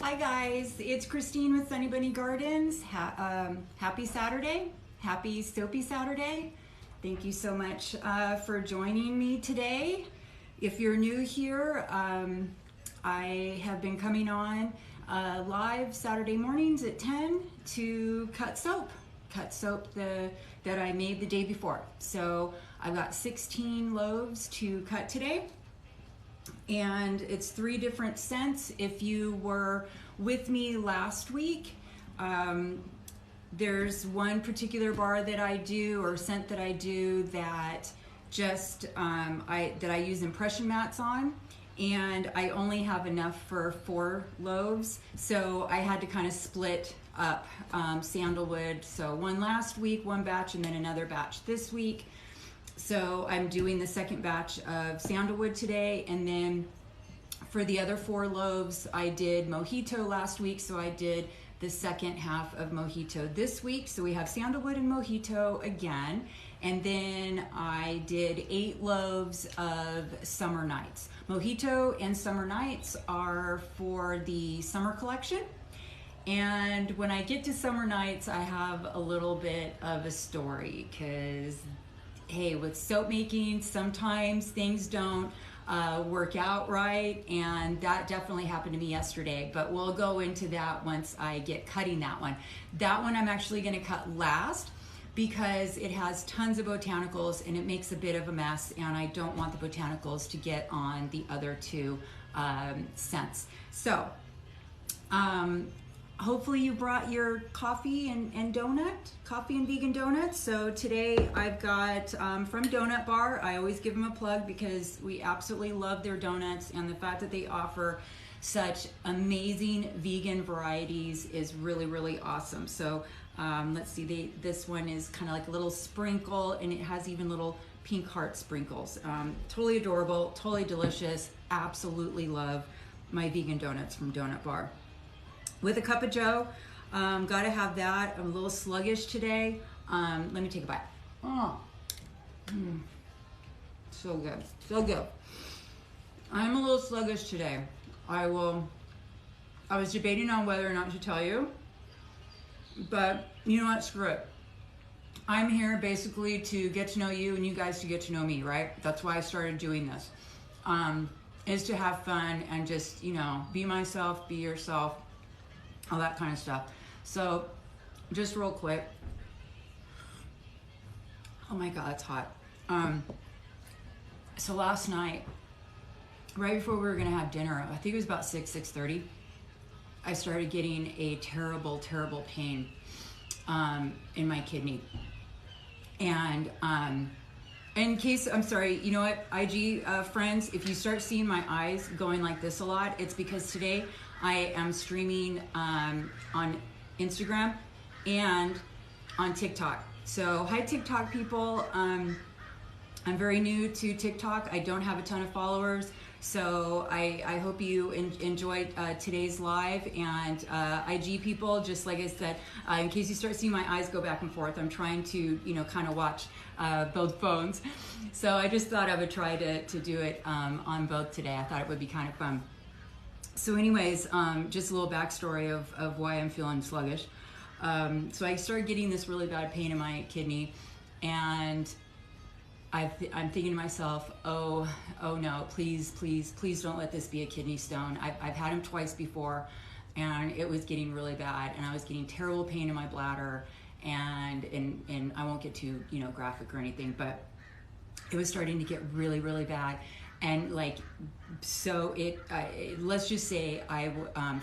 Hi guys, it's Christine with Sunny Bunny Gardens. Happy Saturday, happy soapy Saturday. Thank you so much for joining me today. If you're new here, I have been coming on live Saturday mornings at 10 to cut soap that I made the day before. So I've got 16 loaves to cut today. And it's 3 different scents. If you were with me last week, there's one particular bar that I do, or scent that I do, that just that I use impression mats on, and I only have enough for 4 loaves, so I had to kind of split up sandalwood. So one last week, one batch, and then another batch this week. So I'm doing the second batch of sandalwood today, and then for the other 4 loaves, I did mojito last week, so I did the second half of mojito this week. So we have sandalwood and mojito again, and then I did 8 loaves of Summer Nights. Mojito and Summer Nights are for the summer collection, and when I get to Summer Nights, I have a little bit of a story, because hey, with soap making, sometimes things don't work out right, and that definitely happened to me yesterday, but we'll go into that once I get cutting that one. That one I'm actually going to cut last because it has tons of botanicals and it makes a bit of a mess, and I don't want the botanicals to get on the other 2 scents. So hopefully you brought your coffee and vegan donuts. So today I've got from Donut Bar. I always give them a plug because we absolutely love their donuts, and the fact that they offer such amazing vegan varieties is really, really awesome. So let's see, this one is kind of like a little sprinkle, and it has even little pink heart sprinkles. Totally adorable, totally delicious. Absolutely love my vegan donuts from Donut Bar. With a cup of joe, gotta have that. I'm a little sluggish today. Let me take a bite. So good, so good. I'm a little sluggish today. I was debating on whether or not to tell you, but you know what, screw it. I'm here basically to get to know you and you guys to get to know me, right? That's why I started doing this, is to have fun and just, you know, be myself, be yourself, all that kind of stuff. So just real quick, oh my god, it's hot. So last night, right before we were gonna have dinner, I think it was about 6:30, I started getting a terrible pain in my kidney. And in case, I'm sorry, you know what, IG friends, if you start seeing my eyes going like this a lot, it's because today I am streaming on Instagram and on TikTok. So hi TikTok people, I'm very new to TikTok. I don't have a ton of followers, so I hope you enjoyed today's live. And IG people, just like I said, in case you start seeing my eyes go back and forth, I'm trying to, you know, kind of watch both phones. So I just thought I would try to do it on both today. I thought it would be kind of fun. So anyways, just a little backstory of why I'm feeling sluggish. So I started getting this really bad pain in my kidney, and I'm thinking to myself, oh no, please don't let this be a kidney stone. I've had them twice before, and it was getting really bad, and I was getting terrible pain in my bladder, and I won't get too, you know, graphic or anything, but it was starting to get really, really bad. And like, so let's just say I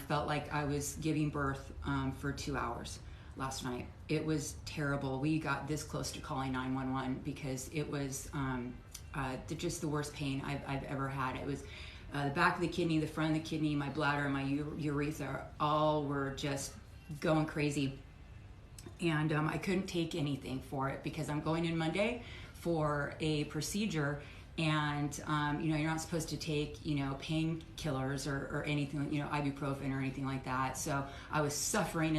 felt like I was giving birth for 2 hours last night. It was terrible. We got this close to calling 911 because it was just the worst pain I've ever had. It was the back of the kidney, the front of the kidney, my bladder, and my urethra, all were just going crazy. And I couldn't take anything for it because I'm going in Monday for a procedure. And, you know, you're not supposed to take, you know, painkillers or anything, you know, ibuprofen or anything like that. So I was suffering,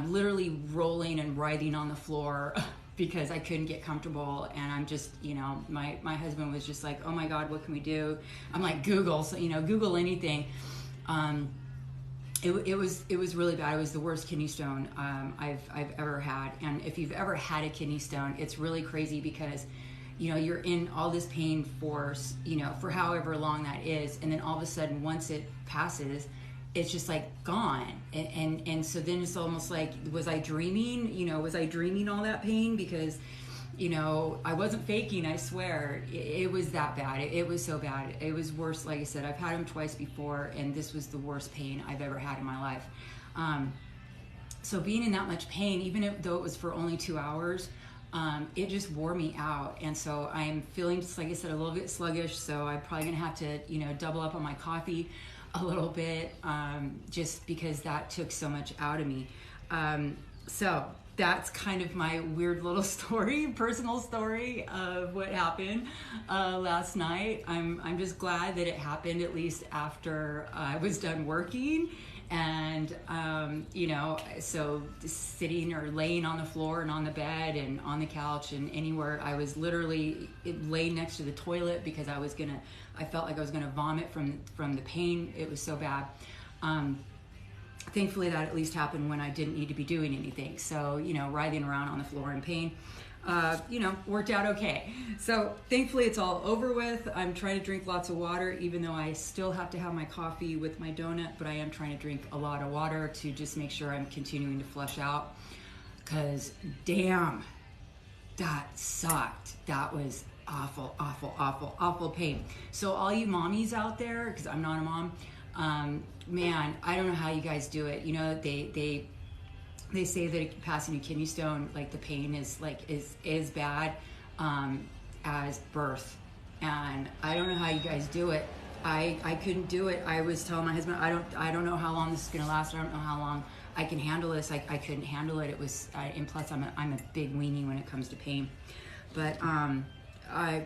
literally rolling and writhing on the floor because I couldn't get comfortable. And I'm just, you know, my husband was just like, oh my God, what can we do? I'm like, Google, so, you know, Google anything. It was really bad. It was the worst kidney stone I've ever had. And if you've ever had a kidney stone, it's really crazy because, you know, you're in all this pain for, you know, for however long that is, and then all of a sudden, once it passes, it's just like gone. And so then it's almost like, was I dreaming? You know, was I dreaming all that pain? Because, you know, I wasn't faking, I swear. It was that bad. It was so bad. It was worse. Like I said, I've had them twice before, and this was the worst pain I've ever had in my life. So being in that much pain, even though it was for only 2 hours, it just wore me out. And so I'm feeling, just like I said, a little bit sluggish. So I'm probably gonna have to, you know, double up on my coffee a little bit, just because that took so much out of me. So that's kind of my weird little story, personal story of what happened last night. I'm just glad that it happened at least after I was done working. And, you know, so sitting or laying on the floor and on the bed and on the couch and anywhere, I was literally laying next to the toilet because I felt like I was gonna vomit from the pain. It was so bad. Thankfully that at least happened when I didn't need to be doing anything. So, you know, writhing around on the floor in pain, you know, worked out okay. So thankfully it's all over with. I'm trying to drink lots of water, even though I still have to have my coffee with my donut, but I am trying to drink a lot of water to just make sure I'm continuing to flush out, because damn, that sucked. That was awful, awful, awful, awful pain. So all you mommies out there, because I'm not a mom, man, I don't know how you guys do it. You know, they say that passing a kidney stone, like the pain is bad as birth, and I don't know how you guys do it. I couldn't do it. I was telling my husband, I don't know how long this is gonna last. I don't know how long I can handle this. I couldn't handle it. It was, and plus I'm a big weenie when it comes to pain. But I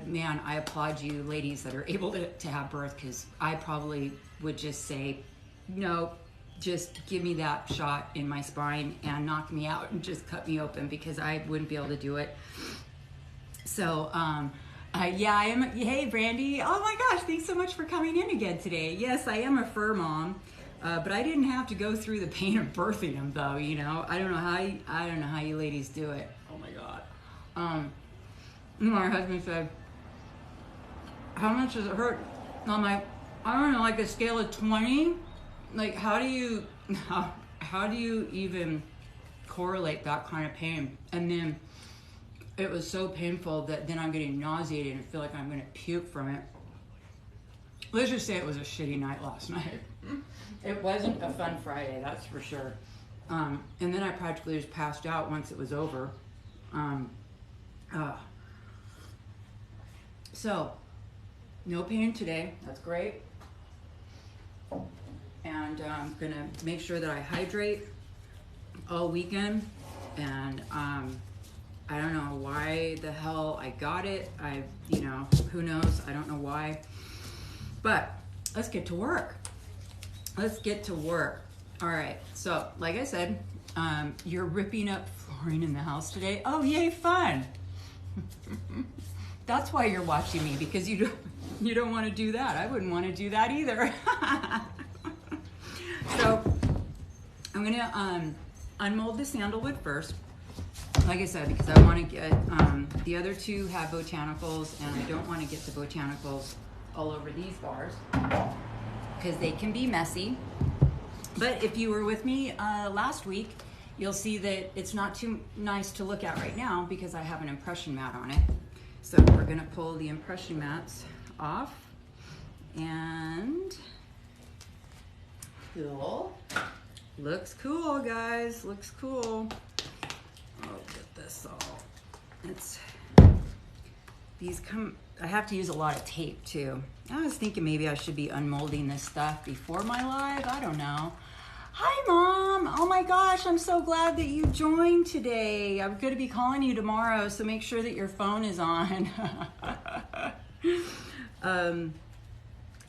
applaud you ladies that are able to have birth, because I probably would just say, no, just give me that shot in my spine and knock me out and just cut me open, because I wouldn't be able to do it. So, yeah, I am. Hey, Brandy. Oh my gosh, thanks so much for coming in again today. Yes, I am a fur mom, but I didn't have to go through the pain of birthing them, though. You know, I don't know how you ladies do it. Oh my God. My husband said, "How much does it hurt?" I'm like, I don't know, like a scale of 20. Like, how do you even correlate that kind of pain? And then it was so painful that then I'm getting nauseated and feel like I'm gonna puke from it. Let's just say it was a shitty night last night. It wasn't a fun Friday, that's for sure. And then I practically just passed out once it was over. So, no pain today, that's great. And I'm gonna make sure that I hydrate all weekend. And I don't know why the hell I got it. You know, who knows? I don't know why. But let's get to work. Let's get to work. All right, so like I said, you're ripping up flooring in the house today. Oh, yay, fun. That's why you're watching me, because you don't want to do that. I wouldn't want to do that either. So I'm gonna unmold the sandalwood first, like I said, because I want to get the other two have botanicals, and I don't want to get the botanicals all over these bars because they can be messy. But if you were with me last week, you'll see that it's not too nice to look at right now because I have an impression mat on it. So we're gonna pull the impression mats off, and cool. Looks cool, guys. Looks cool. Oh, get this all. I have to use a lot of tape too. I was thinking maybe I should be unmolding this stuff before my live. I don't know. Hi, Mom. Oh my gosh, I'm so glad that you joined today. I'm going to be calling you tomorrow, so make sure that your phone is on.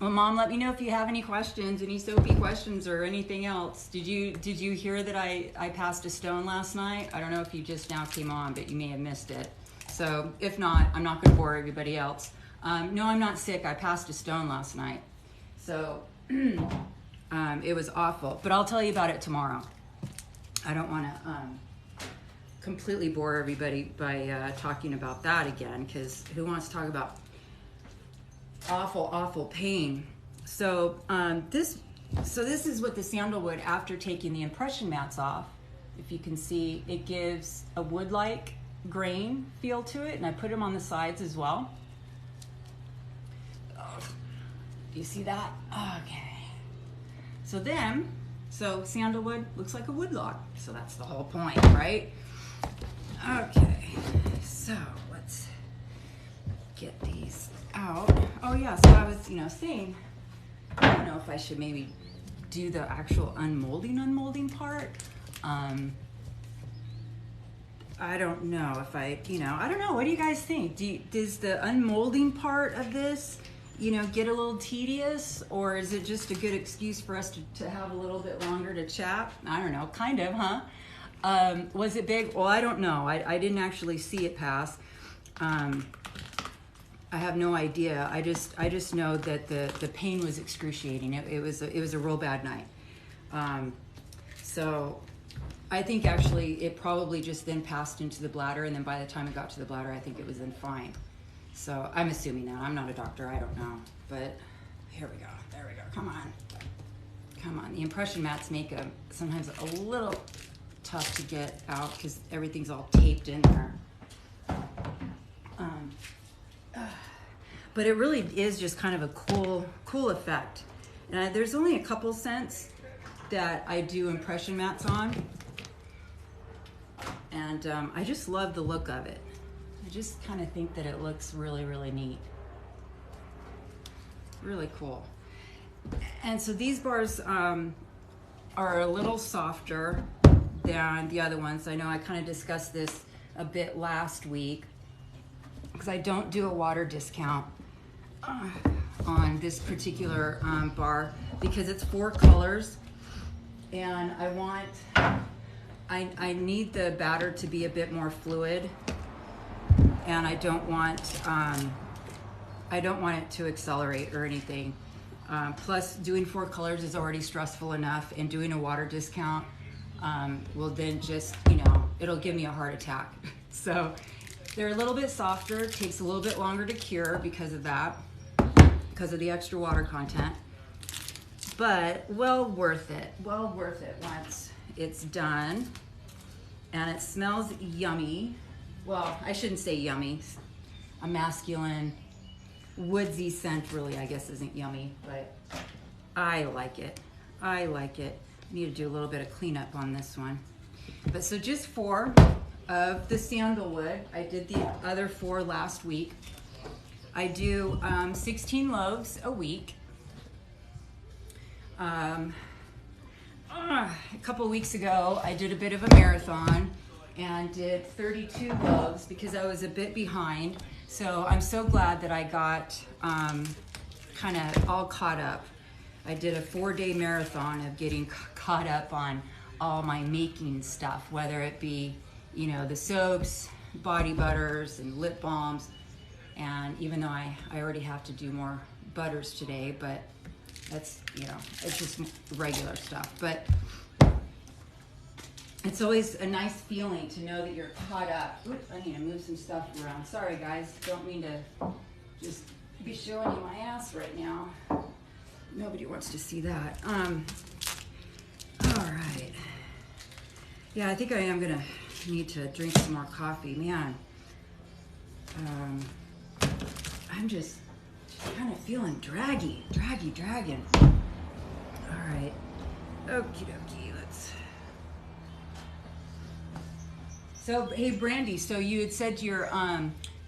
Well, Mom, let me know if you have any questions, any soapy questions or anything else. Did you hear that I passed a stone last night? I don't know if you just now came on, but you may have missed it. So if not, I'm not going to bore everybody else. No, I'm not sick. I passed a stone last night. So It was awful, but I'll tell you about it tomorrow. I don't want to completely bore everybody by talking about that again, because who wants to talk about awful, awful pain? So this is what the sandalwood, after taking the impression mats off, if you can see, it gives a wood-like grain feel to it, and I put them on the sides as well. Oh, do you see that? Okay. So sandalwood looks like a wood log, so that's the whole point, right? Okay, so let's get these out. Oh yeah, so I was, saying, I don't know if I should maybe do the actual unmolding part. I don't know if I don't know. What do you guys think? Does the unmolding part of this, get a little tedious, or is it just a good excuse for us to have a little bit longer to chat? I don't know, kind of, huh? Was it big? Well, I don't know. I didn't actually see it pass. I have no idea. I just know that the pain was excruciating. It was a real bad night. So I think actually it probably just then passed into the bladder, and then by the time it got to the bladder, I think it was then fine. So I'm assuming that. I'm not a doctor. I don't know. But here we go. There we go. Come on. Come on. The impression mats make them sometimes a little tough to get out because everything's all taped in there. But it really is just kind of a cool effect. And there's only a couple scents that I do impression mats on. And I just love the look of it. I just kind of think that it looks really, really neat. Really cool. And so these bars are a little softer than the other ones. I know I kind of discussed this a bit last week because I don't do a water discount on this particular bar because it's 4 colors, and I need the batter to be a bit more fluid, and I don't want it to accelerate or anything. Plus, doing 4 colors is already stressful enough, and doing a water discount will then just, it'll give me a heart attack. So they're a little bit softer, takes a little bit longer to cure because of that, because of the extra water content, but well worth it once it's done. And it smells yummy. Well, I shouldn't say yummy. A masculine, woodsy scent really, I guess, isn't yummy, but I like it. I need to do a little bit of cleanup on this one. But so just 4 of the sandalwood. I did the other 4 last week. I do 16 loaves a week. A couple weeks ago, I did a bit of a marathon and did 32 loaves because I was a bit behind. So I'm so glad that I got kind of all caught up. I did a 4-day marathon of getting caught up on all my making stuff, whether it be, the soaps, body butters, and lip balms. And even though I already have to do more butters today, but that's, it's just regular stuff. But it's always a nice feeling to know that you're caught up. Oops, I need to move some stuff around. Sorry guys, don't mean to just be showing you my ass right now. Nobody wants to see that. All right. Yeah, I think I am gonna need to drink some more coffee, man. I'm just kind of feeling dragging. All right, okie dokie, let's. So, hey Brandy, so you had said you're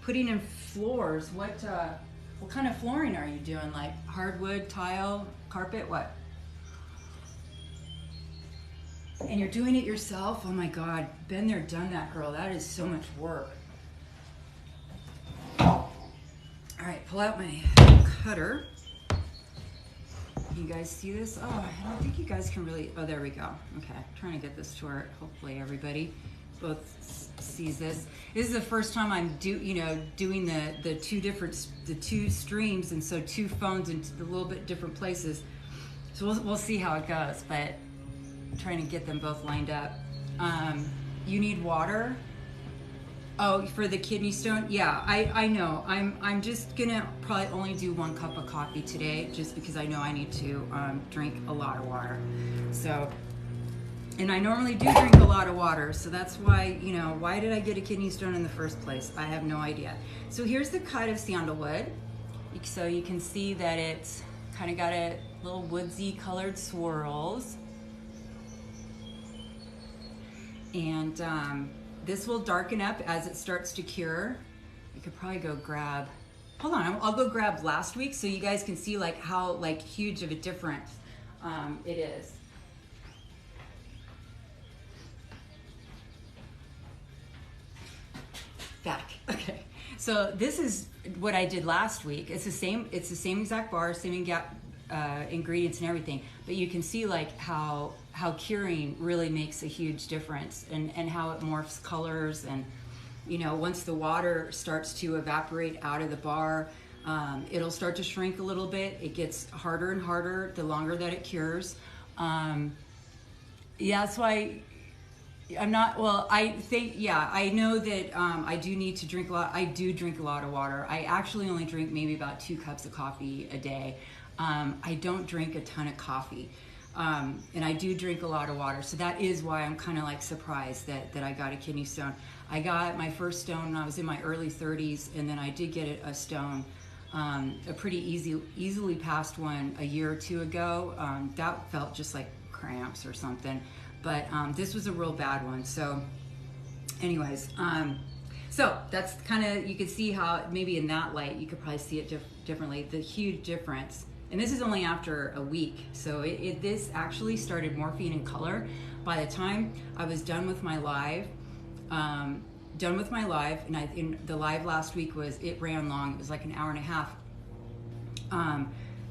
putting in floors. What kind of flooring are you doing? Like hardwood, tile, carpet, what? And you're doing it yourself? Oh my God, been there, done that, girl. That is so much work. All right, pull out my cutter. You guys see this? Oh, I don't think you guys can really, oh, there we go. Okay, trying to get this to where hopefully everybody both sees this. This is the first time I'm doing the 2 streams, and so 2 phones in a little bit different places. So we'll see how it goes, but I'm trying to get them both lined up. You need water. Oh, for the kidney stone? Yeah, I know. I'm just gonna probably only do 1 cup of coffee today, just because I know I need to drink a lot of water. So, and I normally do drink a lot of water, so that's why, you know, why did I get a kidney stone in the first place? I have no idea. So here's the cut of sandalwood. So you can see that it's kind of got a little woodsy colored swirls. And this will darken up as it starts to cure. You could probably go grab, hold on, I'll go grab last week so you guys can see like how like huge of a difference it is. Back, okay. So this is what I did last week. It's the same exact bar, same exact ingredients and everything, but you can see like how curing really makes a huge difference, and how it morphs colors, and you know, once the water starts to evaporate out of the bar, it'll start to shrink a little bit. It gets harder and harder the longer that it cures. Yeah, that's why I'm not, well, I think, yeah, I know that I do need to drink a lot. I do drink a lot of water. I actually only drink maybe about 2 cups of coffee a day. I don't drink a ton of coffee. And I do drink a lot of water. So that is why I'm kind of like surprised that I got a kidney stone. I got my first stone when I was in my early 30s, and then I did get a stone, a pretty easily passed one a year or 2 ago. That felt just like cramps or something. But this was a real bad one. So anyways, so that's kind of, you could see how maybe in that light, you could probably see it differently, the huge difference. And this is only after a week. So this actually started morphing in color by the time I was done with my live. And the live last week it ran long. It was like an hour and a half.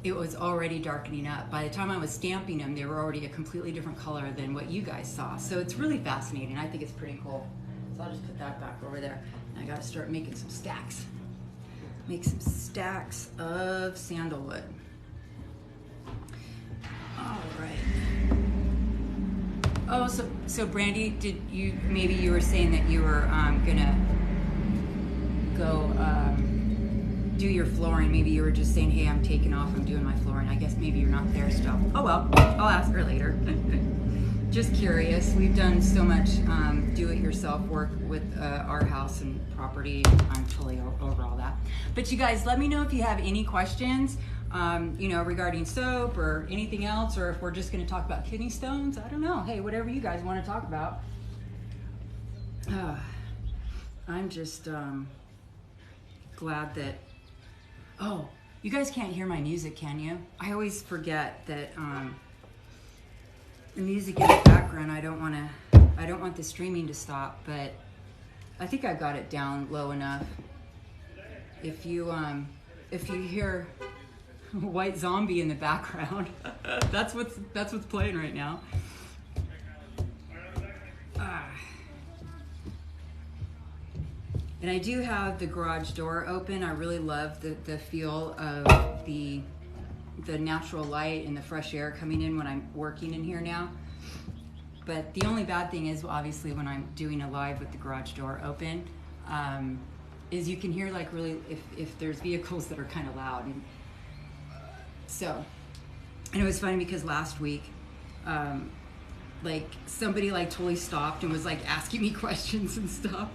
It was already darkening up. By the time I was stamping them, they were already a completely different color than what you guys saw. So it's really fascinating. I think it's pretty cool. So I'll just put that back over there. And I gotta start making some stacks. Make some stacks of sandalwood. All right. Oh, so Brandy, maybe you were saying that you were gonna go do your flooring. Maybe you were just saying, hey, I'm taking off, I'm doing my flooring. I guess maybe you're not there still. Oh well, I'll ask her later. Just curious. We've done so much do-it-yourself work with our house and property. I'm totally over all that. But you guys, let me know if you have any questions, you know, regarding soap or anything else, or if we're just going to talk about kidney stones. I don't know. Hey, whatever you guys want to talk about. I'm just glad that. Oh, you guys can't hear my music, can you? I always forget that the music in the background. I don't want the streaming to stop, but I think I've got it down low enough. If you hear White Zombie in the background, that's what's playing right now. And I do have the garage door open. I really love the feel of the natural light and the fresh air coming in when I'm working in here now. But the only bad thing is, obviously, when I'm doing a live with the garage door open, is you can hear like really if there's vehicles that are kind of loud. And so, and it was funny because last week, like somebody like totally stopped and was like asking me questions and stuff.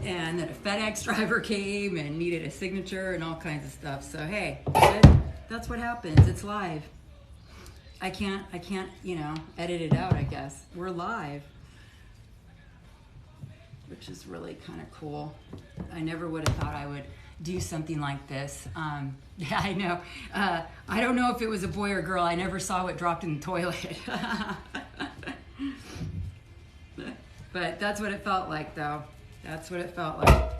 And then a FedEx driver came and needed a signature and all kinds of stuff. So hey, that's what happens. It's live. I can't, you know, edit it out, I guess. We're live, which is really kind of cool. I never would have thought I would do something like this. Yeah, I know. I don't know if it was a boy or girl. I never saw what dropped in the toilet. But that's what it felt like, though. That's what it felt like.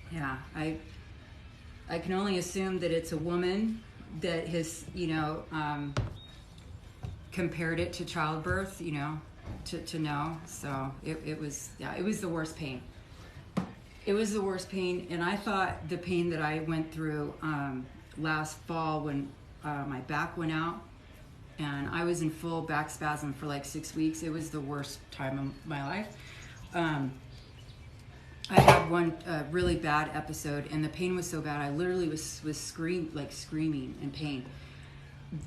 Yeah, I can only assume that it's a woman that has, you know, compared it to childbirth, you know, to know. So it was, yeah, it was the worst pain. It was the worst pain, and I thought the pain that I went through last fall when my back went out, and I was in full back spasm for like 6 weeks. It was the worst time of my life. I had one really bad episode, and the pain was so bad I literally was screaming in pain.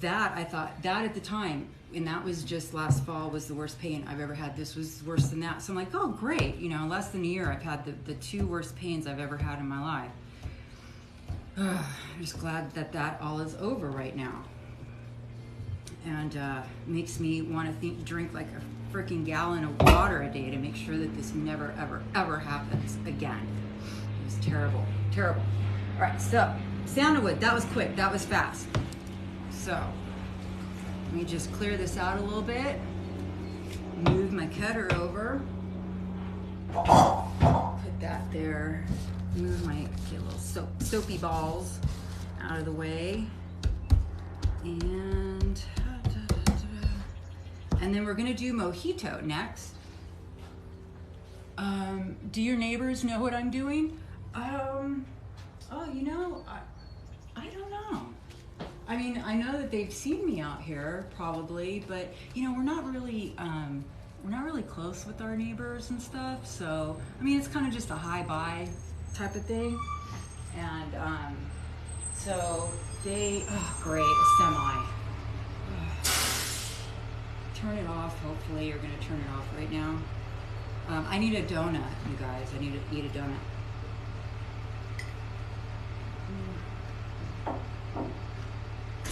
That, I thought, that at the time, and that was just last fall, was the worst pain I've ever had. This was worse than that. So I'm like, oh great, you know, less than a year I've had the 2 worst pains I've ever had in my life. I'm just glad that that all is over right now. And makes me want to drink like a freaking gallon of water a day to make sure that this never, ever, ever happens again. It was terrible, terrible. All right, so sandalwood, that was quick, that was fast. So let me just clear this out a little bit. Move my cutter over. Put that there. Move my little soapy balls out of the way. And then we're gonna do mojito next. Do your neighbors know what I'm doing? Oh, you know, I don't know. I mean, I know that they've seen me out here probably, but you know, we're not really close with our neighbors and stuff. So, I mean, it's kind of just a hi-bye type of thing. And so they, oh great, a semi. Turn it off, hopefully. You're gonna turn it off right now. I need a donut, you guys. I need to eat a donut.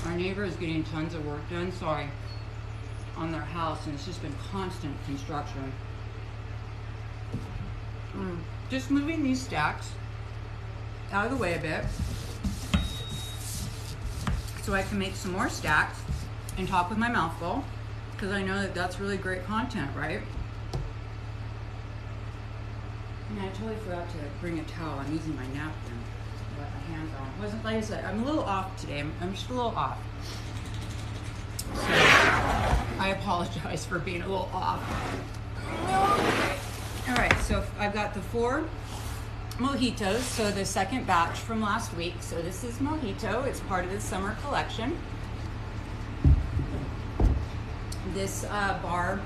Our neighbor is getting tons of work done, sorry, on their house, and it's just been constant construction. Just moving these stacks out of the way a bit so I can make some more stacks and talk with my mouth full, because I know that that's really great content, right? And I totally forgot to bring a towel. I'm using my napkin to wipe my hands on. It wasn't, like I said, I'm a little off today. I'm just a little off. So I apologize for being a little off. Okay. All right, so I've got the 4 mojitos, so the second batch from last week. So this is mojito. It's part of the summer collection. This bar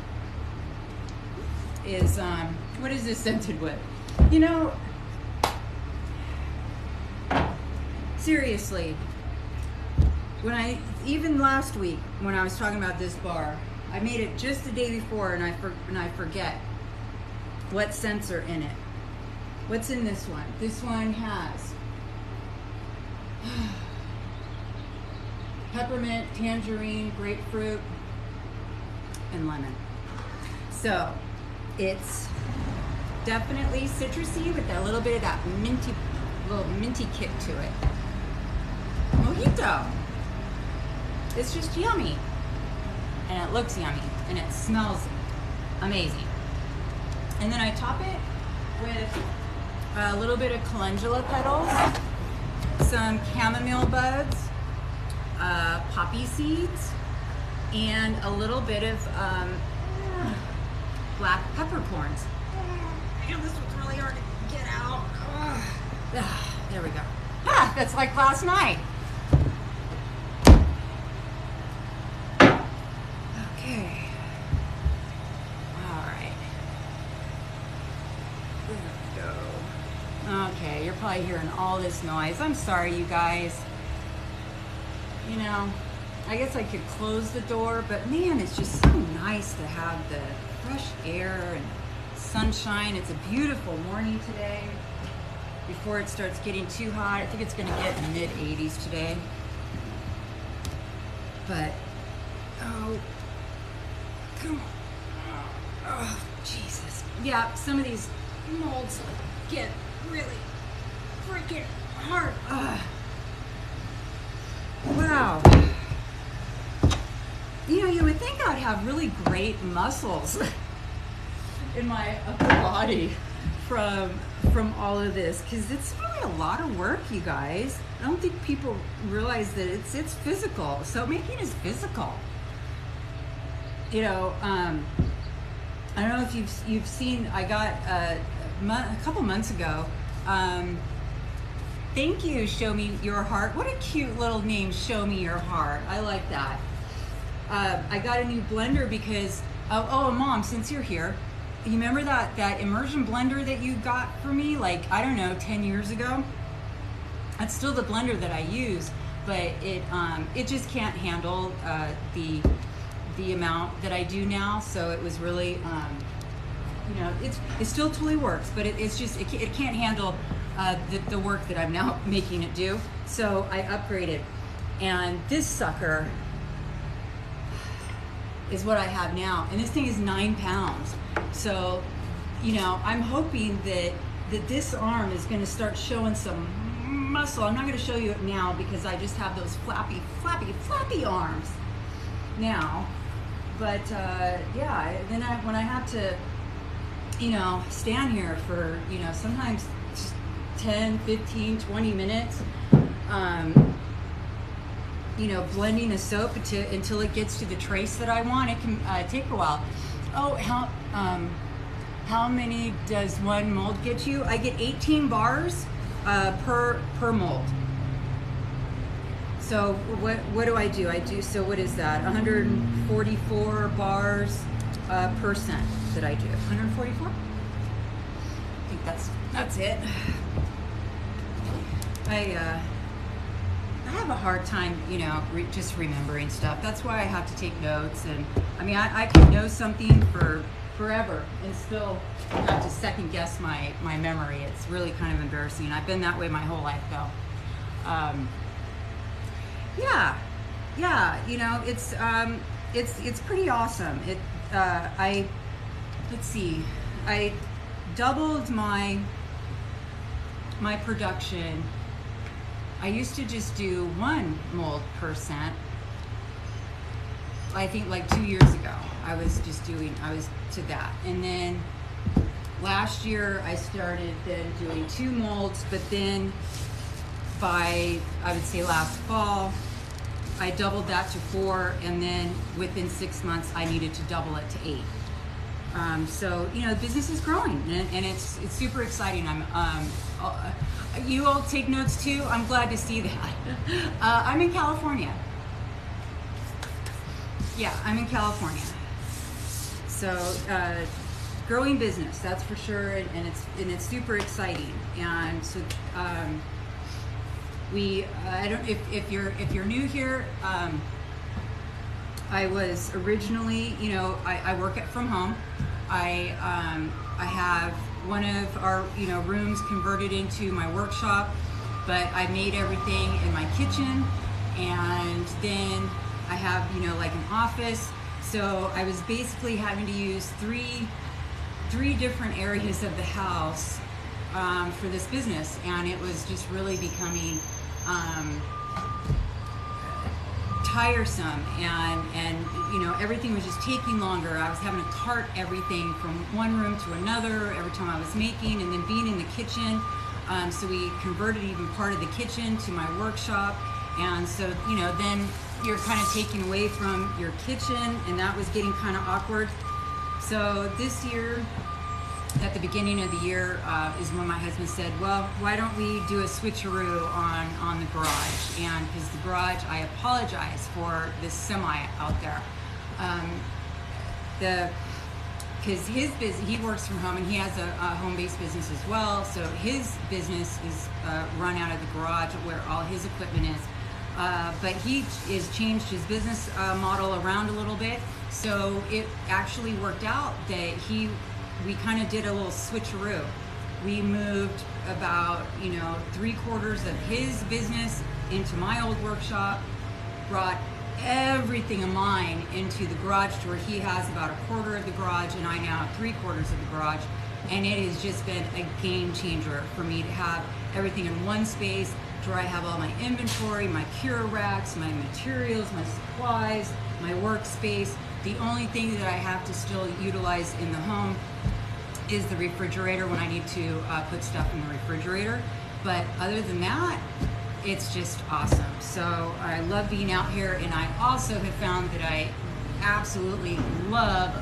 is, what is this scented with? You know, seriously, even last week when I was talking about this bar, I made it just the day before and I forget what scents are in it. What's in this one? This one has peppermint, tangerine, grapefruit, and lemon. So it's definitely citrusy with a little bit of that minty kick to it. Mojito. It's just yummy, and it looks yummy, and it smells amazing. And then I top it with a little bit of calendula petals, some chamomile buds, poppy seeds, and a little bit of black peppercorns. Damn, this was really hard to get out. There we go. That's like last night. Okay. All right. There we go. Okay, you're probably hearing all this noise. I'm sorry, you guys. You know, I guess I could close the door, but man, it's just so nice to have the fresh air and sunshine. It's a beautiful morning today before it starts getting too hot. I think it's gonna get mid-80s today. But, oh, come on. Oh, Jesus. Yeah, some of these molds get really freaking hard. Wow. You know, you would think I'd have really great muscles in my upper body from all of this, because it's really a lot of work, you guys. I don't think people realize that it's physical. Soap making is physical. You know, I don't know if you've seen. I got a couple months ago. Thank you, Show Me Your Heart. What a cute little name, Show Me Your Heart. I like that. I got a new blender because, oh, Mom, since you're here, you remember that immersion blender that you got for me, like, I don't know, 10 years ago? That's still the blender that I use, but it just can't handle the amount that I do now. So it was really, you know, it still totally works, but it can't handle the work that I'm now making it do. So I upgraded, and this sucker is what I have now, and this thing is 9 pounds. So, you know, I'm hoping that this arm is going to start showing some muscle. I'm not going to show you it now because I just have those flappy arms now. But yeah, then when I have to, you know, stand here for, you know, sometimes 10, 15, 20 minutes, you know, blending the soap until it gets to the trace that I want, it can take a while. Oh, how many does one mold get you? I get 18 bars per mold. So what do I do? So what is that? 144 bars per cent that I do. 144? I think that's it. I have a hard time, you know, just remembering stuff. That's why I have to take notes. And I mean, I can know something for forever and still have to second guess my memory. It's really kind of embarrassing. I've been that way my whole life, though. Yeah, you know, it's pretty awesome. Let's see, I doubled my production. I used to just do 1 mold per cent. I think like 2 years ago, I was to that. And then last year I started then doing 2 molds, but then by, I would say last fall, I doubled that to 4, and then within 6 months I needed to double it to 8. So, you know, the business is growing, and it's super exciting. You all take notes too. I'm glad to see that. I'm in California. Yeah, I'm in California. So, growing business, that's for sure, and it's super exciting. And so, I don't, if you're new here, I was originally, you know, I work from home. I have one of our, you know, rooms converted into my workshop, but I made everything in my kitchen, and then I have, you know, like an office. So I was basically having to use three different areas of the house for this business, and it was just really becoming tiresome, and you know, everything was just taking longer. I was having to cart everything from one room to another every time I was making, and then being in the kitchen. So we converted even part of the kitchen to my workshop, and so, you know, then you're kind of taking away from your kitchen, and that was getting kind of awkward. So this year, at the beginning of the year, is when my husband said, well, why don't we do a switcheroo on the garage? And because the garage, I apologize for this semi out there. Because his business, he works from home, and he has a home-based business as well. So his business is run out of the garage where all his equipment is. But he has changed his business model around a little bit. So it actually worked out that we kind of did a little switcheroo. We moved about, you know, 3/4 of his business into my old workshop, brought everything of mine into the garage to where he has about 1/4 of the garage, and I now have 3/4 of the garage. And it has just been a game changer for me to have everything in one space, where I have all my inventory, my cure racks, my materials, my supplies, my workspace. The only thing that I have to still utilize in the home is the refrigerator when I need to put stuff in the refrigerator. But other than that, it's just awesome. So I love being out here, and I also have found that I absolutely love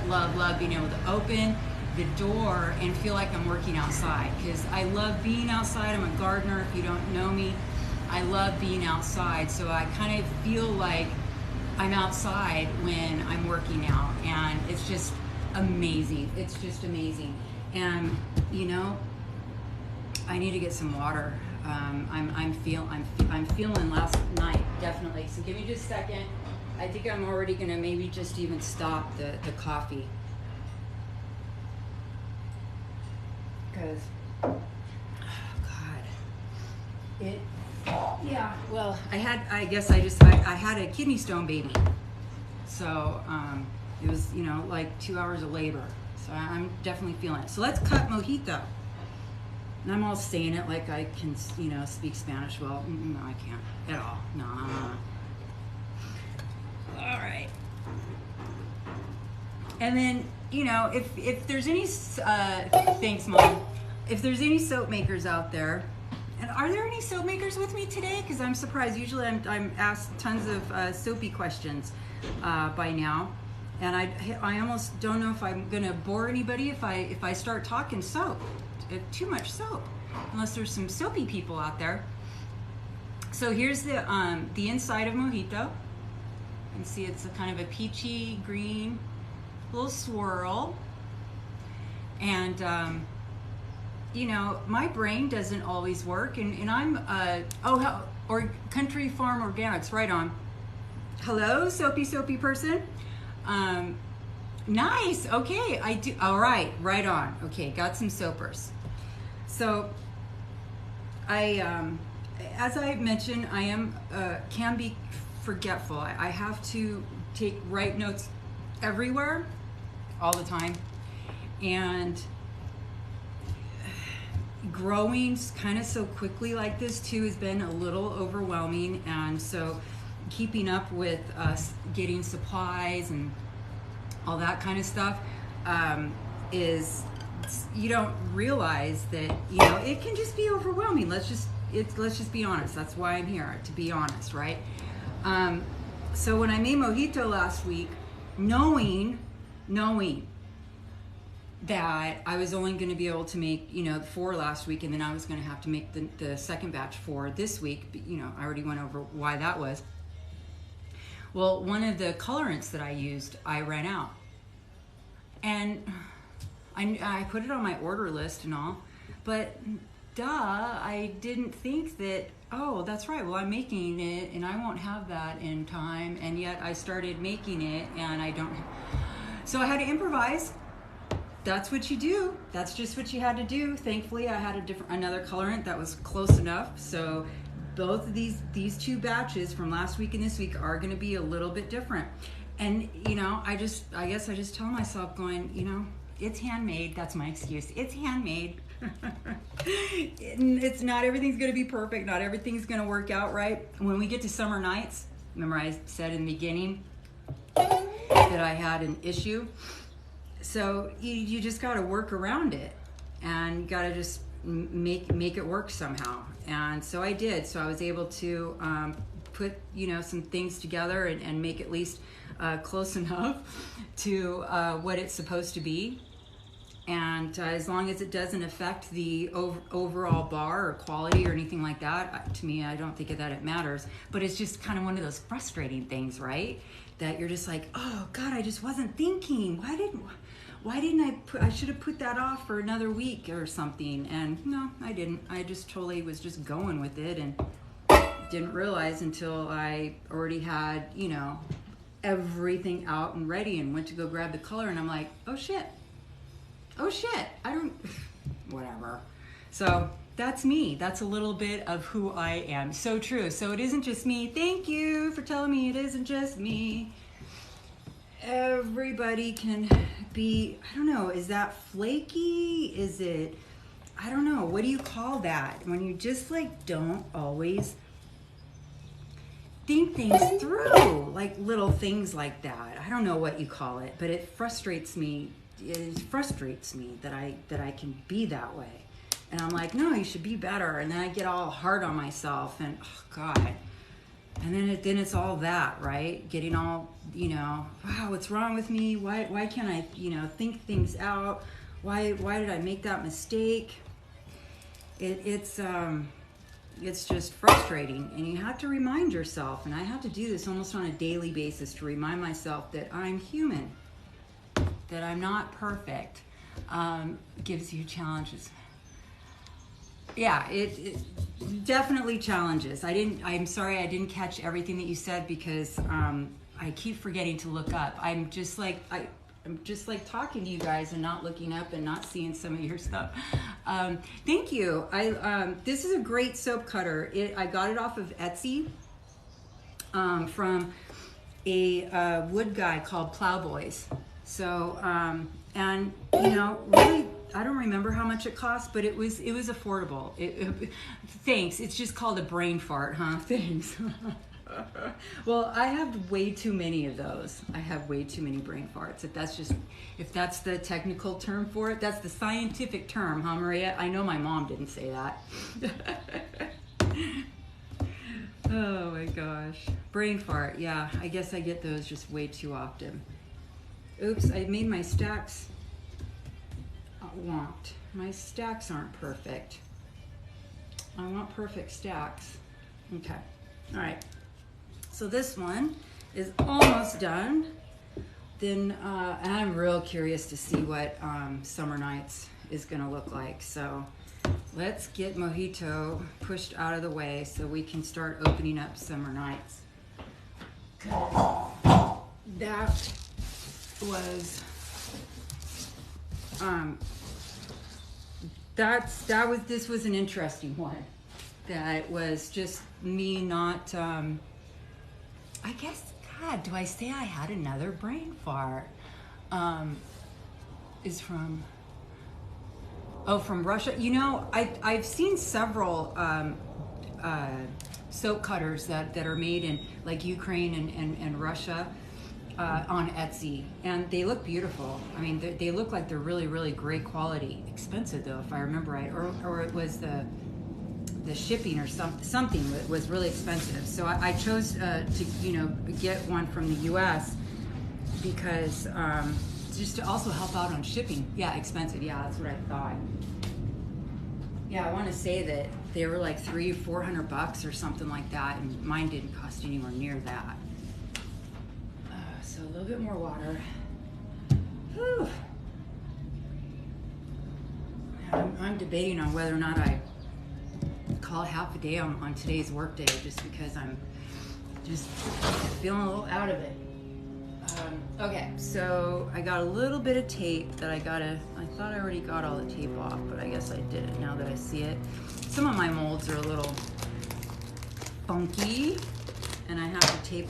being able to open the door and feel like I'm working outside, because I love being outside. I'm a gardener, if you don't know me. I love being outside, so I kind of feel like I'm outside when I'm working out, and it's just amazing. It's just amazing. And you know, I need to get some water. I'm feeling last night, definitely. So give me just a second. I think I'm already gonna maybe just even stop the coffee, because yeah, well, I had a kidney stone baby, so it was, you know, like 2 hours of labor, so I'm definitely feeling it. So let's cut mojito. And I'm all saying it like I can, you know, speak Spanish well. No, I can't at all. No. All right. And then, you know, if there's any thanks, Mom, if there's any soap makers out there. And are there any soap makers with me today? Because I'm surprised. Usually I'm asked tons of soapy questions by now, and I almost don't know if I'm gonna bore anybody if I start talking soap, too much soap, unless there's some soapy people out there. So here's the inside of mojito. You can see it's a kind of a peachy green little swirl, and you know, my brain doesn't always work, and I'm or Country Farm Organics, right on. Hello, soapy person. Nice. Okay, I do. All right, right on. Okay, got some soapers. So as I mentioned, I am can be forgetful. I have to write notes everywhere, all the time, and growing kind of so quickly like this too has been a little overwhelming, and so keeping up with getting supplies and all that kind of stuff is, you don't realize that, you know, it can just be overwhelming. Let's just be honest. That's why I'm here, to be honest, right? So when I made mojito last week, knowing that I was only going to be able to make, you know, 4 last week, and then I was going to have to make the second batch for this week. But, you know, I already went over why that was. Well, one of the colorants that I used, I ran out, and I put it on my order list and all, but I didn't think that, oh, that's right, well, I'm making it and I won't have that in time, and yet I started making it and I don't. So I had to improvise. That's what you do. That's just what you had to do. Thankfully, I had another colorant that was close enough. So both of these 2 batches from last week and this week are going to be a little bit different. And, you know, I guess I just tell myself, going, you know, it's handmade. That's my excuse. It's handmade. It's not everything's going to be perfect. Not everything's going to work out right. When we get to summer nights, remember I said in the beginning that I had an issue. So you just got to work around it, and you got to just make it work somehow. And so I did. So I was able to put, you know, some things together and make at least close enough to what it's supposed to be. And as long as it doesn't affect the overall bar or quality or anything like that, to me, I don't think that it matters. But it's just kind of one of those frustrating things, right? That you're just like, oh God, I just wasn't thinking. Why didn't I should have put that off for another week or something. And no, I didn't. I just totally was just going with it, and didn't realize until I already had, you know, everything out and ready, and went to go grab the color, and I'm like, oh shit, I don't, whatever. So that's me. That's a little bit of who I am. So true. So it isn't just me. Thank you for telling me it isn't just me. Everybody can be, I don't know, is that flaky? Is it, I don't know, what do you call that? When you just like don't always think things through, like little things like that. I don't know what you call it, but it frustrates me. It frustrates me that I can be that way. And I'm like, no, you should be better. And then I get all hard on myself, and oh God. And then it's all that, right? Getting all, you know, wow, what's wrong with me? Why can't I, you know, think things out? why did I make that mistake? It's just frustrating, and you have to remind yourself, and I have to do this almost on a daily basis to remind myself that I'm human, that I'm not perfect. Gives you challenges. Yeah, it definitely challenges. I'm sorry I didn't catch everything that you said because I keep forgetting to look up. I'm just like talking to you guys and not looking up and not seeing some of your stuff. Thank you. This is a great soap cutter. I got it off of Etsy from a wood guy called Plowboys. So and you know, really, I don't remember how much it cost, but it was affordable. Thanks. It's just called a brain fart, huh? Thanks. Well, I have way too many of those. I have way too many brain farts. If that's the technical term for it, that's the scientific term, huh, Maria? I know my mom didn't say that. Oh my gosh. Brain fart. Yeah, I guess I get those just way too often. Oops, I made my stacks won't. My stacks aren't perfect. I want perfect stacks. Okay. All right. So this one is almost done. Then, and I'm real curious to see what Summer Nights is going to look like. So let's get Mojito pushed out of the way so we can start opening up Summer Nights. That was this was an interesting one. That was just me not I guess, God, do I say I had another brain fart? Is from Russia. You know, I've seen several soap cutters that are made in like Ukraine and Russia on Etsy, and they look beautiful. I mean, they look like they're really, really great quality. Expensive though, if I remember right, or it was the shipping or something that was really expensive. So I chose to get one from the U.S. because just to also help out on shipping. Yeah, expensive. Yeah, that's what I thought. Yeah, I want to say that they were like $300-400 or something like that, and mine didn't cost anywhere near that. So a little bit more water. Whew. I'm debating on whether or not I call half a day on today's work day, just because I'm just feeling a little out of it. Okay, so I got a little bit of tape that I thought I already got all the tape off, but I guess I didn't now that I see it. Some of my molds are a little funky, and I have to tape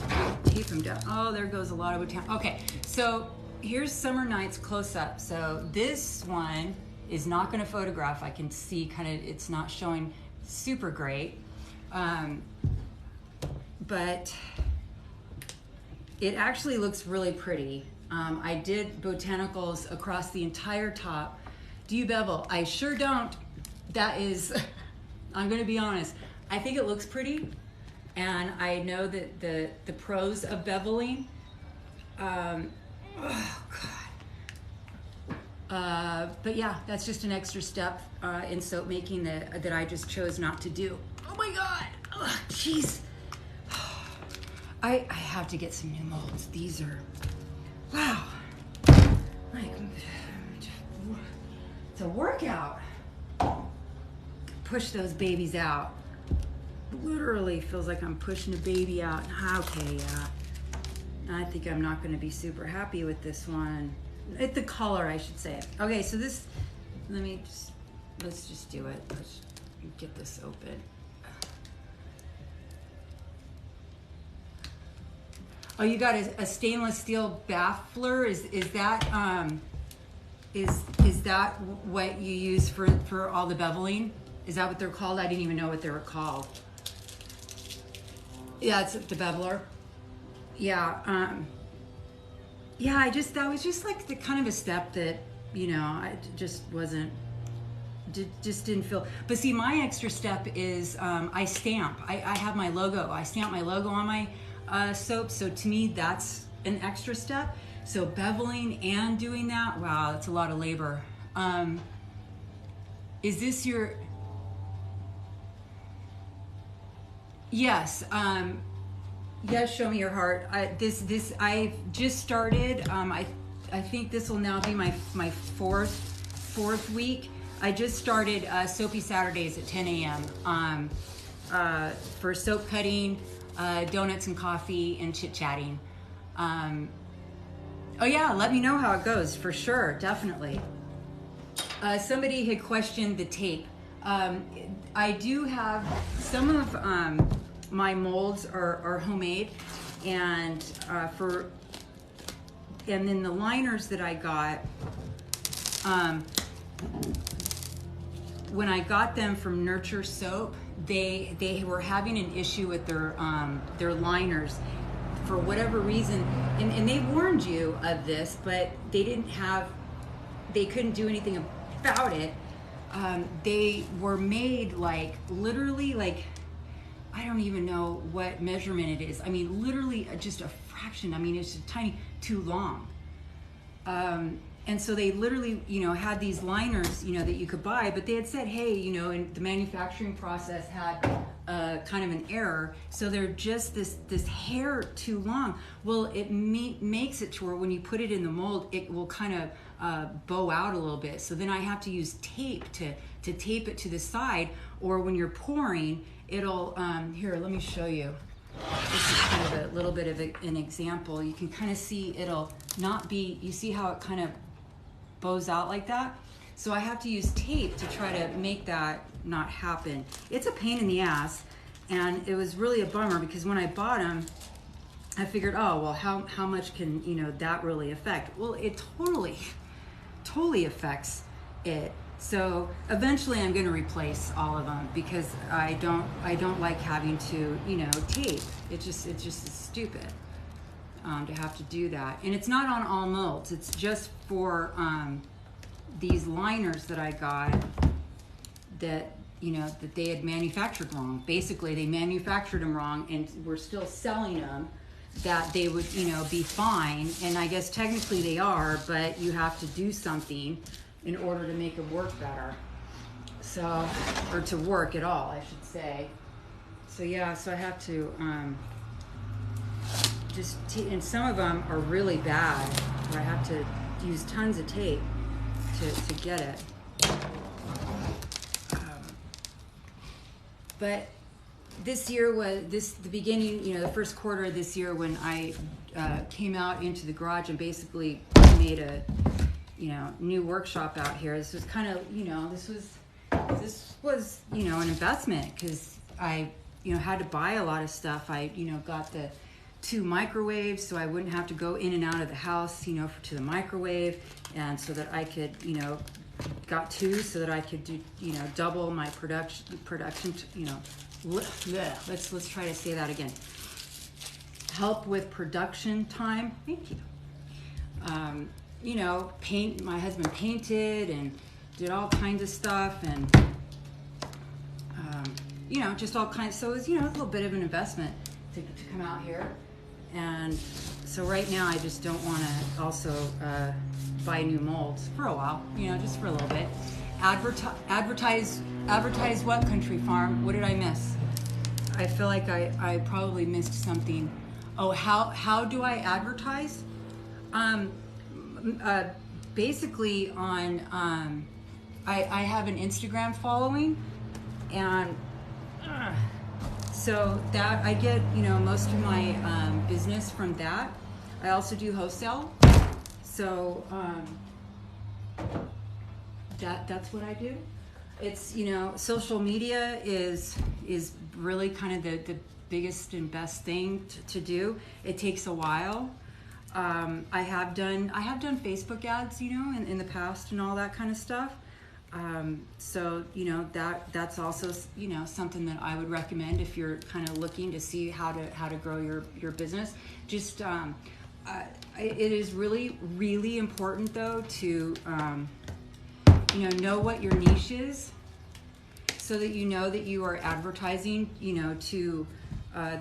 them down. Oh, there goes a lot of botanical. Okay, so here's Summer Nights close up. So this one is not going to photograph. I can see kind of it's not showing super great, but it actually looks really pretty. I did botanicals across the entire top. Do you bevel? I sure don't. That is, I'm going to be honest. I think it looks pretty, and I know that the pros of beveling. Oh God. But yeah, that's just an extra step in soap making that I just chose not to do. Oh my God. Jeez. I have to get some new molds. These are, wow. Like, it's a workout. Push those babies out. Literally feels like I'm pushing a baby out. Okay, yeah. I think I'm not going to be super happy with this one. The color, I should say. Okay, so this, let's just do it. Let's get this open. Oh, you got a stainless steel baffler. Is that what you use for all the beveling? Is that what they're called? I didn't even know what they were called. Yeah, it's the beveler. Yeah. Yeah, that was just like the kind of a step that, I just wasn't, just didn't feel. But see, my extra step is I stamp. I have my logo. I stamp my logo on my soap. So to me, that's an extra step. So beveling and doing that, wow, that's a lot of labor. Is this your... Yes. Yes, show me your heart. I just started. I think this will now be my fourth week. I just started Soapy Saturdays at 10 a.m. For soap cutting, donuts and coffee, and chit-chatting. Oh yeah, let me know how it goes, for sure, definitely. Somebody had questioned the tape. I do have some of my molds are homemade, and then the liners that I got, when I got them from Nurture Soap, they were having an issue with their liners for whatever reason, and they warned you of this, but they couldn't do anything about it. They were made like literally like, I don't even know what measurement it is. I mean, literally just a fraction. I mean, it's just tiny, too long. And so they literally, had these liners, that you could buy, but they had said, hey, and the manufacturing process had kind of an error. So they're just this hair too long. Well, it makes it to where when you put it in the mold, it will kind of bow out a little bit. So then I have to use tape to tape it to the side, or when you're pouring, it'll, here, let me show you. This is kind of a little bit of an example. You can kind of see it'll not be, you see how it kind of bows out like that? So I have to use tape to try to make that not happen. It's a pain in the ass, and it was really a bummer because when I bought them, I figured, oh, well, how much can, that really affect? Well, it totally affects it. So eventually I'm going to replace all of them because I don't like having to, tape. It's just stupid to have to do that. And it's not on all molds. It's just for these liners that I got that, that they had manufactured wrong. Basically, they manufactured them wrong and we're still selling them, that they would, be fine. And I guess technically they are, but you have to do something in order to make it work better. So, or to work at all, I should say. So yeah, so I have to and some of them are really bad, where I have to use tons of tape to get it. But this year was the beginning, the first quarter of this year when I came out into the garage and basically made a new workshop out here. This was kind of, this was an investment because I, had to buy a lot of stuff. I, got the 2 microwaves so I wouldn't have to go in and out of the house, to the microwave, and so that I could, got 2 so that I could do, double my production, let's try to say that again. Help with production time. Thank you. My husband painted and did all kinds of stuff, and just all kinds. So it was, a little bit of an investment to come out here. And so right now I just don't want to also buy new molds for a while, just for a little bit. Advertise what, Country Farm? What did I miss? I feel like I probably missed something. Oh, how do I advertise? Basically on, I have an Instagram following, and so that I get, most of my business from that. I also do wholesale, so that's what I do. It's, social media is really kind of the biggest and best thing to do. It takes a while. I have done Facebook ads, in the past and all that kind of stuff. So, that's also, something that I would recommend if you're kind of looking to see how to grow your business. Just, it is really, really important though to, know what your niche is, so that that you are advertising, to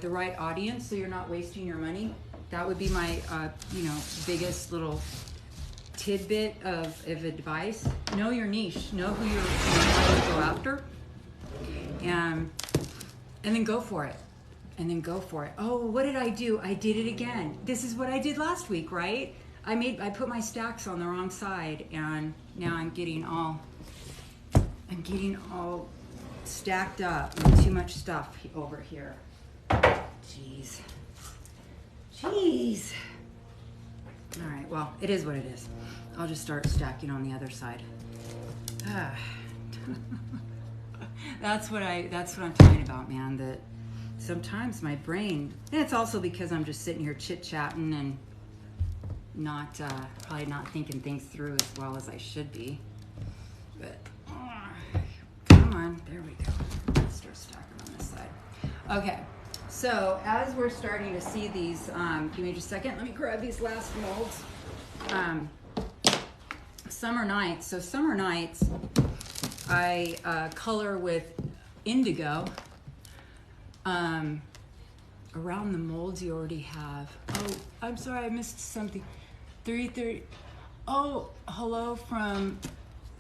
the right audience, so you're not wasting your money. That would be my, biggest little tidbit of advice. Know your niche. Know who you're trying to go after. And then go for it. And then go for it. Oh, what did I do? I did it again. This is what I did last week, right? I put my stacks on the wrong side, and now I'm getting all stacked up with too much stuff over here. Jeez. All right, well, it is what it is. I'll just start stacking on the other side. That's what I'm talking about, man. That sometimes my brain, and it's also because I'm just sitting here chit-chatting and probably not thinking things through as well as I should be. But come on, there we go. Let's start stacking on this side. Okay, so as we're starting to see these, give me just a second. Let me grab these last molds. Summer Nights. So Summer Nights, I color with indigo. Around the molds you already have. Oh, I'm sorry, I missed something. 3:30. Oh, hello from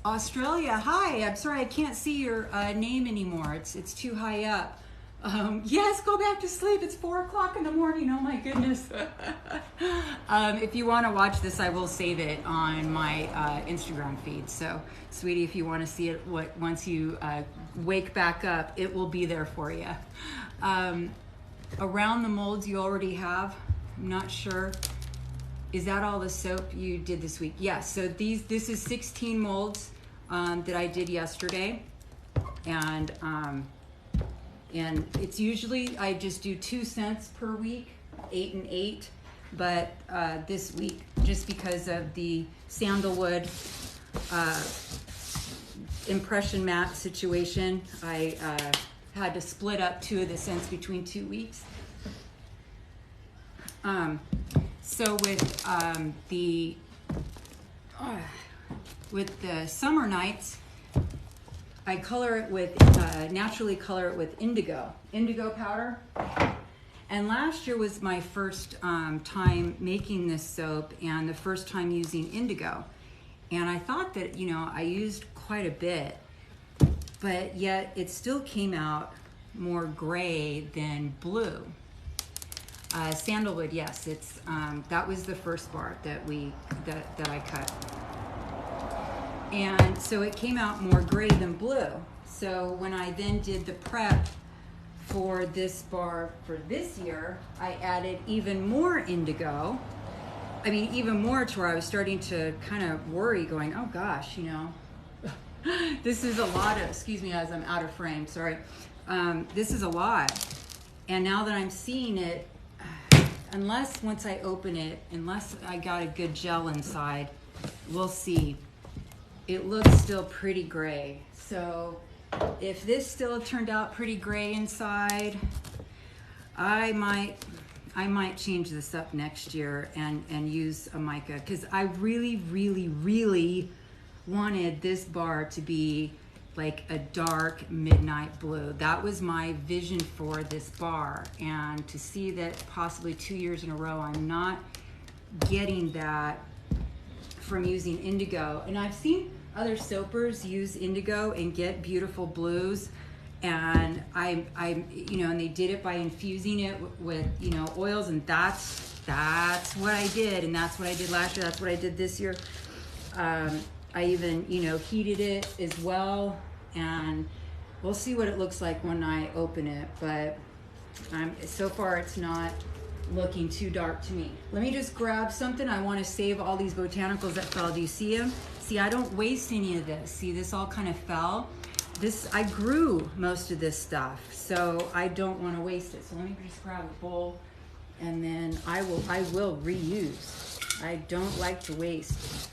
Australia. Hi, I'm sorry I can't see your name anymore. It's too high up. Yes, go back to sleep. It's 4 o'clock in the morning. Oh my goodness. If you want to watch this, I will save it on my Instagram feed. So, sweetie, if you want to see it, once you wake back up, it will be there for you. Around the molds you already have, I'm not sure. Is that all the soap you did this week? Yes. So this is 16 molds that I did yesterday, and it's usually I just do 2 scents per week, 8 and 8. But this week, just because of the sandalwood impression matte situation, I had to split up 2 of the scents between 2 weeks. So with the Summer Nights, I color it with naturally color it with indigo powder. And last year was my first time making this soap and the first time using indigo. And I thought that, I used quite a bit, but yet it still came out more gray than blue. Sandalwood, yes, it's that was the first bar that I cut. And so it came out more gray than blue. So when I then did the prep for this bar for this year, I added even more indigo. I mean, even more to where I was starting to kind of worry, going, oh gosh, this is a lot of, excuse me as I'm out of frame, sorry. This is a lot. And now that I'm seeing it, unless once I open it, unless I got a good gel inside, we'll see. It looks still pretty gray. So if this still turned out pretty gray inside, I might change this up next year and use a mica, because I really, really, really wanted this bar to be like a dark midnight blue. That was my vision for this bar, and to see that possibly 2 years in a row I'm not getting that from using indigo. And I've seen other soapers use indigo and get beautiful blues, and I and they did it by infusing it with oils, and that's what I did, and that's what I did last year, that's what I did this year. I even heated it as well, and we'll see what it looks like when I open it, but so far it's not looking too dark to me. Let me just grab something. I want to save all these botanicals that fell. Do you see them? See, I don't waste any of this. See, this all kind of fell. I grew most of this stuff, so I don't want to waste it. So let me just grab a bowl, and then I will reuse. I don't like to waste.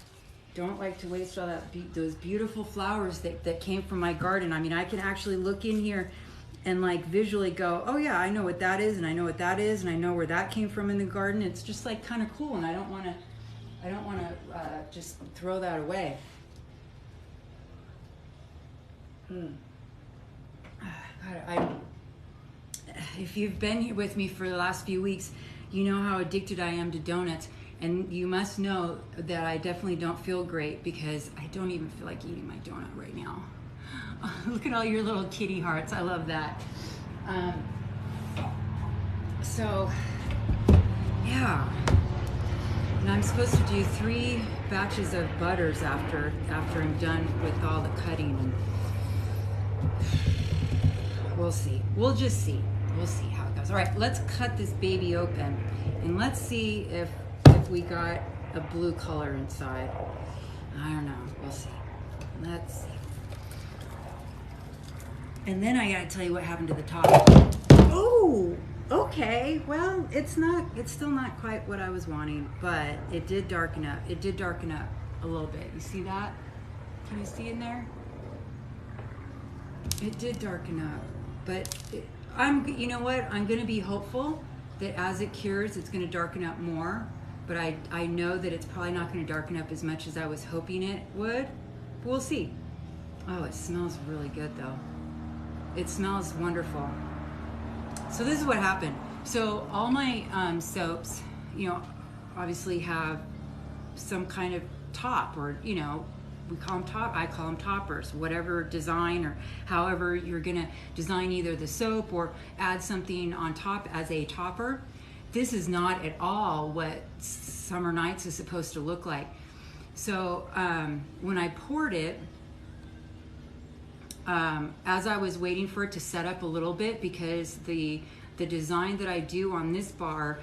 Don't like to waste all those beautiful flowers that came from my garden. I mean, I can actually look in here and like visually go, oh yeah, I know what that is, and I know what that is, and I know where that came from in the garden. It's just like kind of cool, and I don't want to just throw that away. If you've been here with me for the last few weeks, you know how addicted I am to donuts. And you must know that I definitely don't feel great because I don't even feel like eating my donut right now. Look at all your little kitty hearts. I love that. So, yeah. And I'm supposed to do 3 batches of butters after I'm done with all the cutting. And we'll see. We'll just see. We'll see how it goes. All right, let's cut this baby open and let's see if we got a blue color inside. I don't know. We'll see. Let's see. And then I gotta tell you what happened to the top. Oh, okay. Well, it's still not quite what I was wanting, but it did darken up. It did darken up a little bit. You see that? Can you see in there? It did darken up, but you know what? I'm gonna be hopeful that as it cures, it's gonna darken up more, but I know that it's probably not gonna darken up as much as I was hoping it would. But we'll see. Oh, it smells really good though. It smells wonderful. So this is what happened. So all my soaps, you know, obviously have some kind of top, or, you know, we call them I call them toppers, whatever design or however you're gonna design either the soap or add something on top as a topper. This is not at all what Summer Nights is supposed to look like. So when I poured it, as I was waiting for it to set up a little bit, because the design that I do on this bar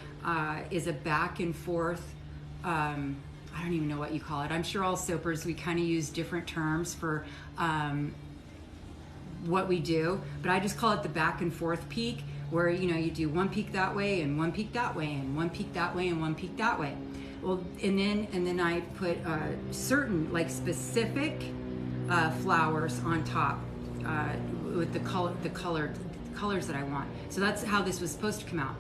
is a back and forth, I don't even know what you call it. I'm sure all soapers, we kind of use different terms for what we do, but I just call it the back and forth peak, where, you know, you do one peak that way and one peak that way and one peak that way and one peak that way. Well, and then I put certain, like, specific flowers on top with the colors that I want. So that's how this was supposed to come out.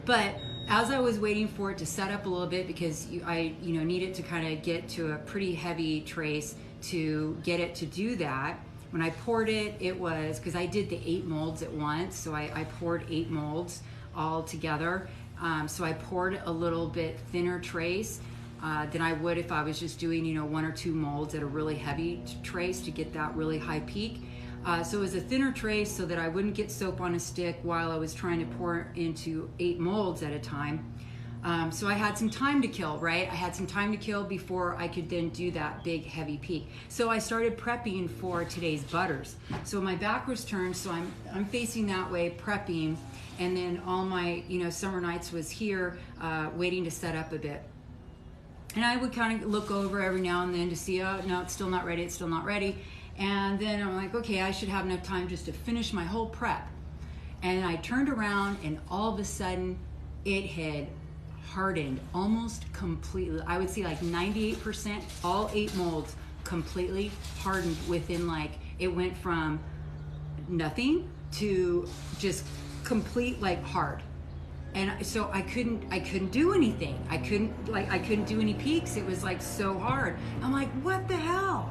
But as I was waiting for it to set up a little bit, because I need it to kind of get to a pretty heavy trace to get it to do that. When I poured it, it was, because I did the 8 molds at once, so I poured 8 molds all together. So I poured a little bit thinner trace than I would if I was just doing, you know, 1 or 2 molds at a really heavy trace to get that really high peak. So it was a thinner trace so that I wouldn't get soap on a stick while I was trying to pour into 8 molds at a time. So I had some time to kill, right? I had some time to kill before I could then do that big heavy peak. So I started prepping for today's butters. So my back was turned, so I'm facing that way, prepping, and then all my, you know, Summer Nights was here, waiting to set up a bit. And I would kind of look over every now and then to see, oh, no, it's still not ready, it's still not ready. And then I'm like, okay, I should have enough time just to finish my whole prep. And I turned around, and all of a sudden it had hardened almost completely. I would say like 98%, all 8 molds completely hardened within, like, it went from nothing to just complete, like, hard. And so I couldn't do anything. I couldn't do any peaks. It was like so hard. I'm like, what the hell?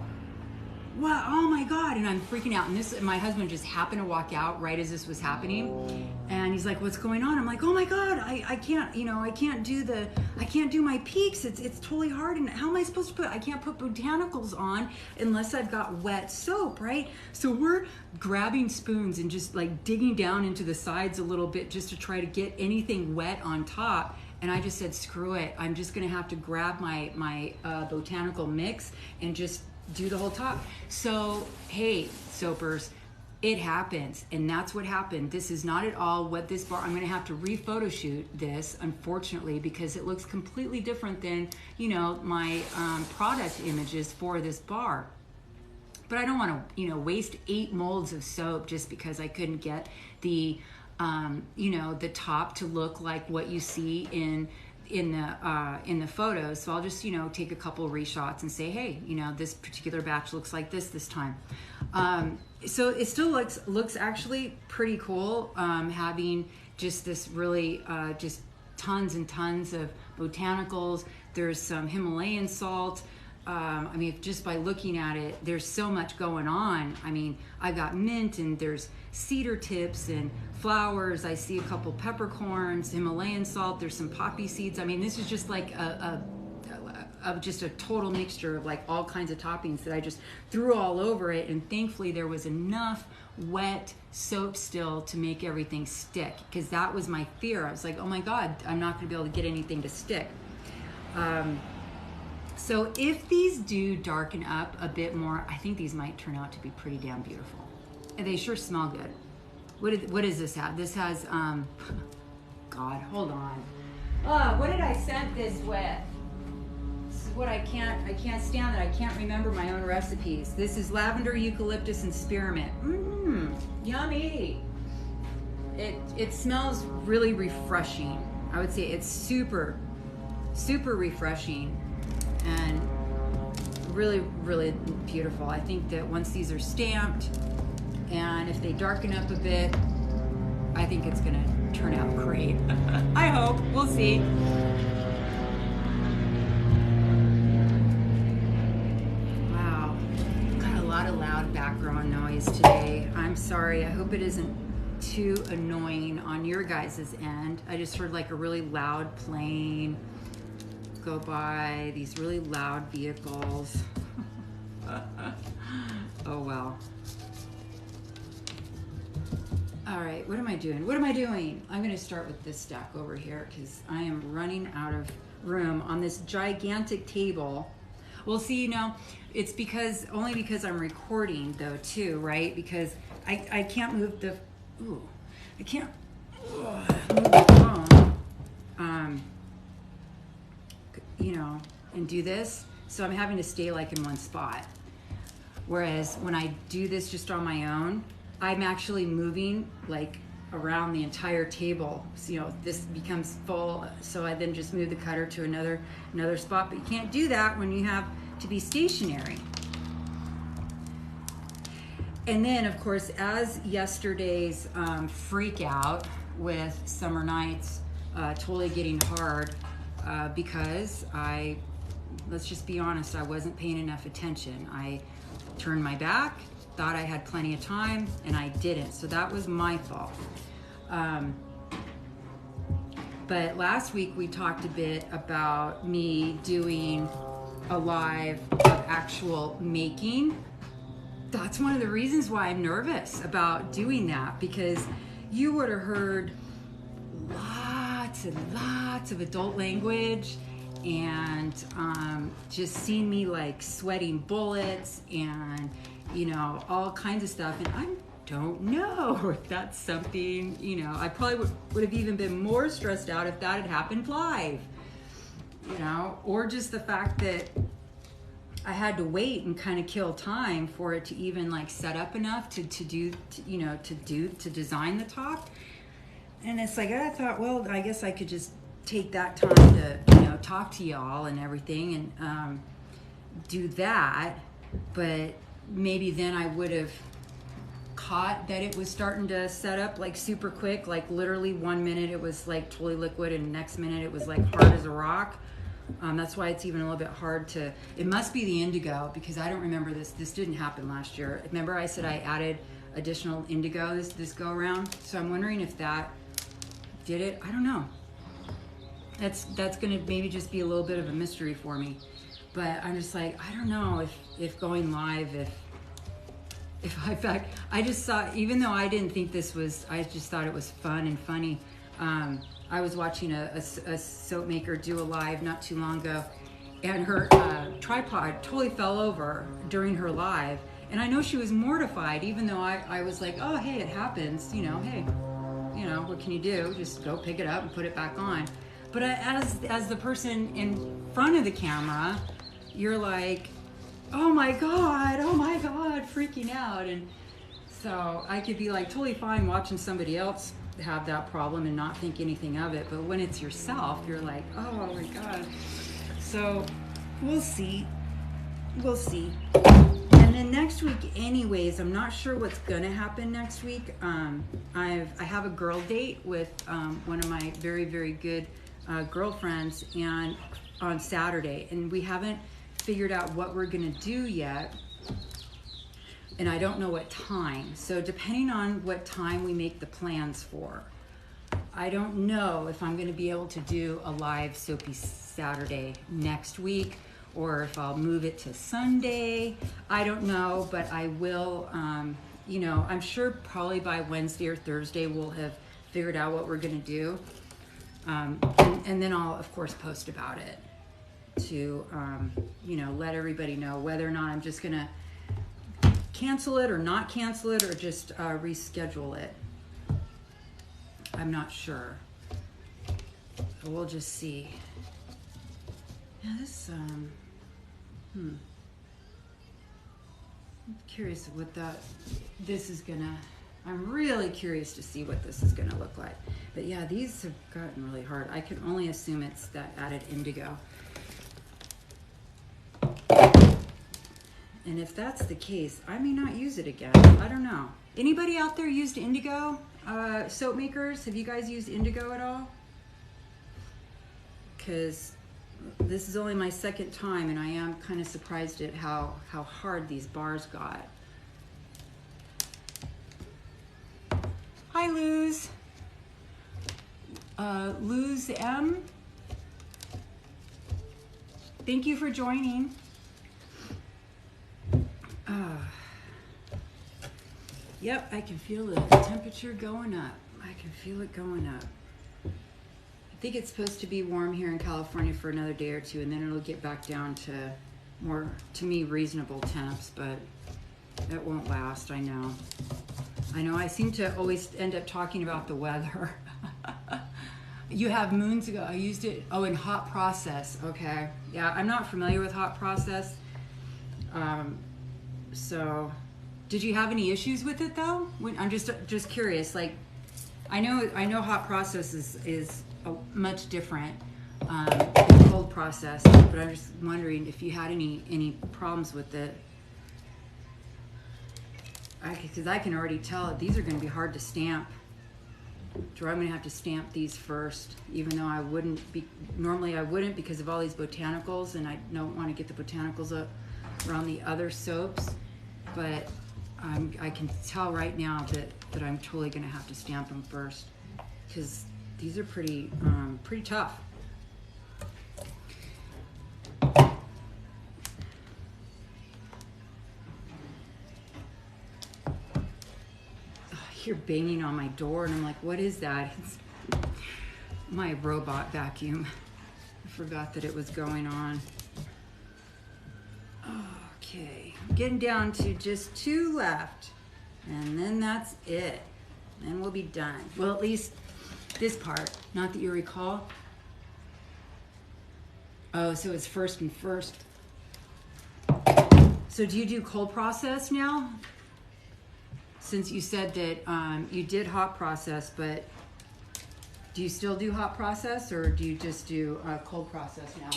What? Oh my God. And I'm freaking out. And my husband just happened to walk out right as this was happening. And he's like, what's going on? I'm like, oh my God, I can't, you know, I can't do my peaks. It's totally hard. And how am I supposed to I can't put botanicals on unless I've got wet soap, right? So we're grabbing spoons and just like digging down into the sides a little bit just to try to get anything wet on top. And I just said, screw it. I'm just gonna have to grab my botanical mix and just do the whole top. So, hey, soapers, it happens, and that's what happened. This is not at all what this bar, I'm gonna have to re-photo shoot this, unfortunately, because it looks completely different than, you know, my product images for this bar. But I don't wanna, you know, waste 8 molds of soap just because I couldn't get the, you know, the top to look like what you see in the photos. So I'll just, you know, take a couple reshots and say, hey, you know, this particular batch looks like this time. So it still looks actually pretty cool, having just this really just tons and tons of botanicals. There's some Himalayan salt. I mean, just by looking at it, there's so much going on. I mean, I've got mint and there's cedar tips and flowers. I see a couple peppercorns, Himalayan salt. There's some poppy seeds. I mean, this is just like just a total mixture of like all kinds of toppings that I just threw all over it. And thankfully there was enough wet soap still to make everything stick, because that was my fear. I was like, oh my God, I'm not going to be able to get anything to stick. So if these do darken up a bit more, I think these might turn out to be pretty damn beautiful. And they sure smell good. What does this have? This has, God, hold on. What did I scent this with? This is what I can't stand that I can't remember my own recipes. This is lavender, eucalyptus, and spearmint. Yummy. It smells really refreshing. I would say it's super, super refreshing and really, really beautiful. I think that once these are stamped and if they darken up a bit, I think it's gonna turn out great. I hope, we'll see. Wow, got a lot of loud background noise today. I'm sorry, I hope it isn't too annoying on your guys' end. I just heard like a really loud plane go by, these really loud vehicles. Oh well. All right, what am I doing? I'm gonna start with this stack over here because I am running out of room on this gigantic table. Well, see, it's only because I'm recording though too, right? Because I can't move the, I can't move the phone, and do this. So I'm having to stay like in one spot. Whereas when I do this just on my own, I'm actually moving like around the entire table. So, this becomes full. So I then just move the cutter to another spot. But you can't do that when you have to be stationary. And then, of course, as yesterday's freak out with Summer Nights totally getting hard because let's just be honest, I wasn't paying enough attention. I turned my back, thought I had plenty of time, and I didn't. So that was my fault. But last week we talked a bit about me doing a live of actual making. That's one of the reasons why I'm nervous about doing that, because you would have heard lots and lots of adult language and just seen me like sweating bullets and all kinds of stuff. And I don't know if that's something, I probably would have even been more stressed out if that had happened live, or just the fact that I had to wait and kind of kill time for it to even like set up enough to design the top. And it's like, I thought, well, I guess I could just take that time to, talk to y'all and everything and do that. But maybe then I would have caught that it was starting to set up like super quick, like literally 1 minute it was like totally liquid and next minute it was like hard as a rock. That's why it's even a little bit hard to, it must be the indigo, because I don't remember this didn't happen last year. Remember I said I added additional indigo this go around? So I'm wondering if that did it. I don't know. That's gonna maybe just be a little bit of a mystery for me. But I'm just like, I don't know if going live, if in fact, I just saw, even though I didn't think this was, I just thought it was fun and funny. I was watching a soap maker do a live not too long ago, and her tripod totally fell over during her live. And I know she was mortified, even though I was like, oh, hey, it happens, hey, what can you do? Just go pick it up and put it back on. But as the person in front of the camera, you're like, oh my God, freaking out. And so I could be like totally fine watching somebody else have that problem and not think anything of it. But when it's yourself, you're like, oh my God. So we'll see. And then next week, anyways, I'm not sure what's gonna happen next week. I have a girl date with one of my very, very good girlfriends, and on Saturday, and we haven't figured out what we're gonna do yet, and I don't know what time. So depending on what time we make the plans for, I don't know if I'm gonna be able to do a live Soapy Saturday next week, or if I'll move it to Sunday. I don't know, but I will, you know, I'm sure probably by Wednesday or Thursday we'll have figured out what we're gonna do. And then I'll, of course, post about it to, you know, let everybody know whether or not I'm just gonna cancel it or not cancel it, or just reschedule it. I'm not sure. We'll just see. Yeah, this, I'm curious what this is gonna, I'm really curious to see what this is gonna look like. But yeah, these have gotten really hard. I can only assume it's that added indigo. And if that's the case, I may not use it again. I don't know. Anybody out there used indigo? Soap makers, have you guys used indigo at all? Because this is only my second time, and I am kind of surprised at how hard these bars got. Hi, Luz. Luz M. Thank you for joining. Yep, I can feel the temperature going up. I can feel it going up. I think it's supposed to be warm here in California for another day or two, and then it'll get back down to more, to me, reasonable temps, but it won't last, I know. I seem to always end up talking about the weather. You have moons ago, I used it, oh, in hot process, okay. Yeah, I'm not familiar with hot process. So, did you have any issues with it though? I'm just curious, like, I know hot process is much different than cold process, but I'm just wondering if you had any problems with it. Because I can already tell that these are going to be hard to stamp. So I'm going to have to stamp these first, even though I wouldn't be, normally I wouldn't because of all these botanicals, and I don't want to get the botanicals up around the other soaps, but I can tell right now that I'm totally going to have to stamp them first, because these are pretty tough. I hear banging on my door, and I'm like, what is that? It's my robot vacuum. I forgot that it was going on. Okay, I'm getting down to just 2 left, and then that's it. Then we'll be done. Well, at least this part, not that you recall. Oh, so it's first and first. So do you do cold process now? Since you said that you did hot process, but do you still do hot process, or do you just do cold process now?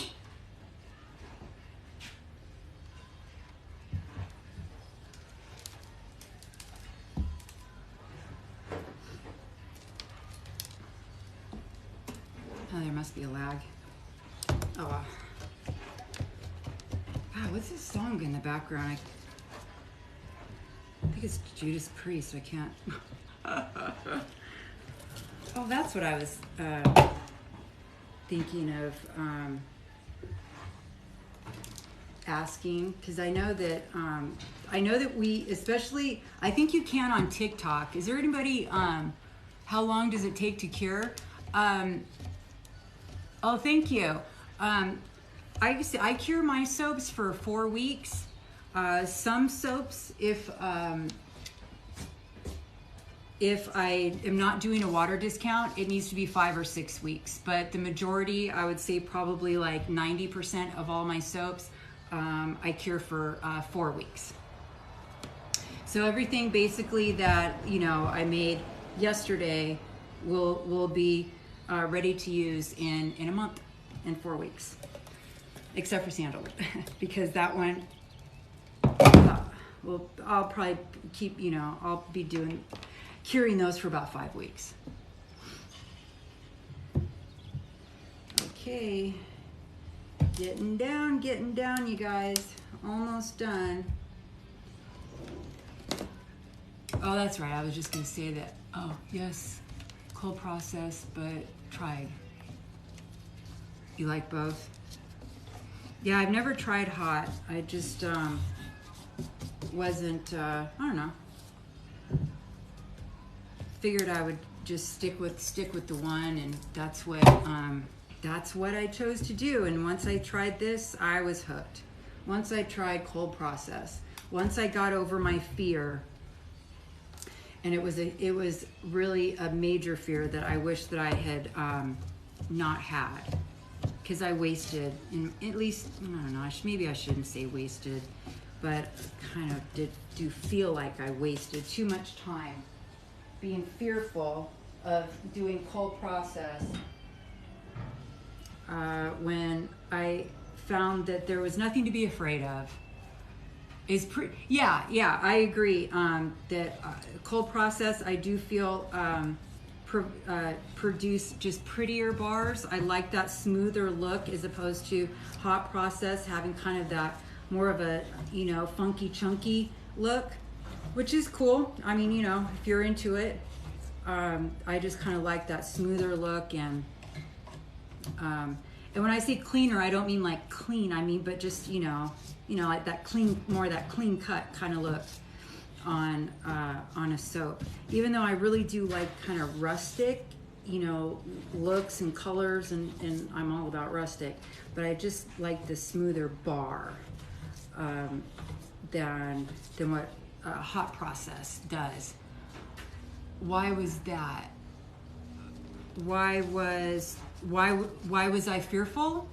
Oh, there must be a lag. Oh, wow. Wow, what's this song in the background? I think it's Judas Priest. I can't. Oh, that's what I was thinking of asking, because I know that we, especially, I think you can on TikTok. Is there anybody? How long does it take to cure? Oh, thank you. I cure my soaps for 4 weeks. Some soaps, if I am not doing a water discount, it needs to be 5 or 6 weeks. But the majority, I would say probably like 90% of all my soaps, I cure for 4 weeks. So everything basically that, you know, I made yesterday will be ready to use in a month, in 4 weeks, except for sandalwood, because that one, well, I'll probably keep, you know, I'll be curing those for about 5 weeks. Getting down, you guys. Almost done. Oh, that's right. I was just going to say that. Oh, yes. Cold process, but tried. You like both? Yeah, I've never tried hot. I just wasn't, I don't know. Figured I would just stick with the one, and that's what I chose to do. And once I tried this, I was hooked. Once I tried cold process, once I got over my fear, and it was really a major fear that I wish that I had not had, because I wasted, and at least, I don't know, maybe I shouldn't say wasted, but kind of do feel like I wasted too much time being fearful of doing cold process when I found that there was nothing to be afraid of. Yeah, I agree that cold process, I do feel produce just prettier bars. I like that smoother look as opposed to hot process having kind of that more of a, funky chunky look, which is cool. I mean, if you're into it, I just kind of like that smoother look. And when I say cleaner, I don't mean like clean. I mean, but just, like that clean, more that clean cut kind of look on a soap. Even though I really do like kind of rustic, looks and colors, and I'm all about rustic, but I just like the smoother bar than what hot process does. Why was that? Why was I fearful?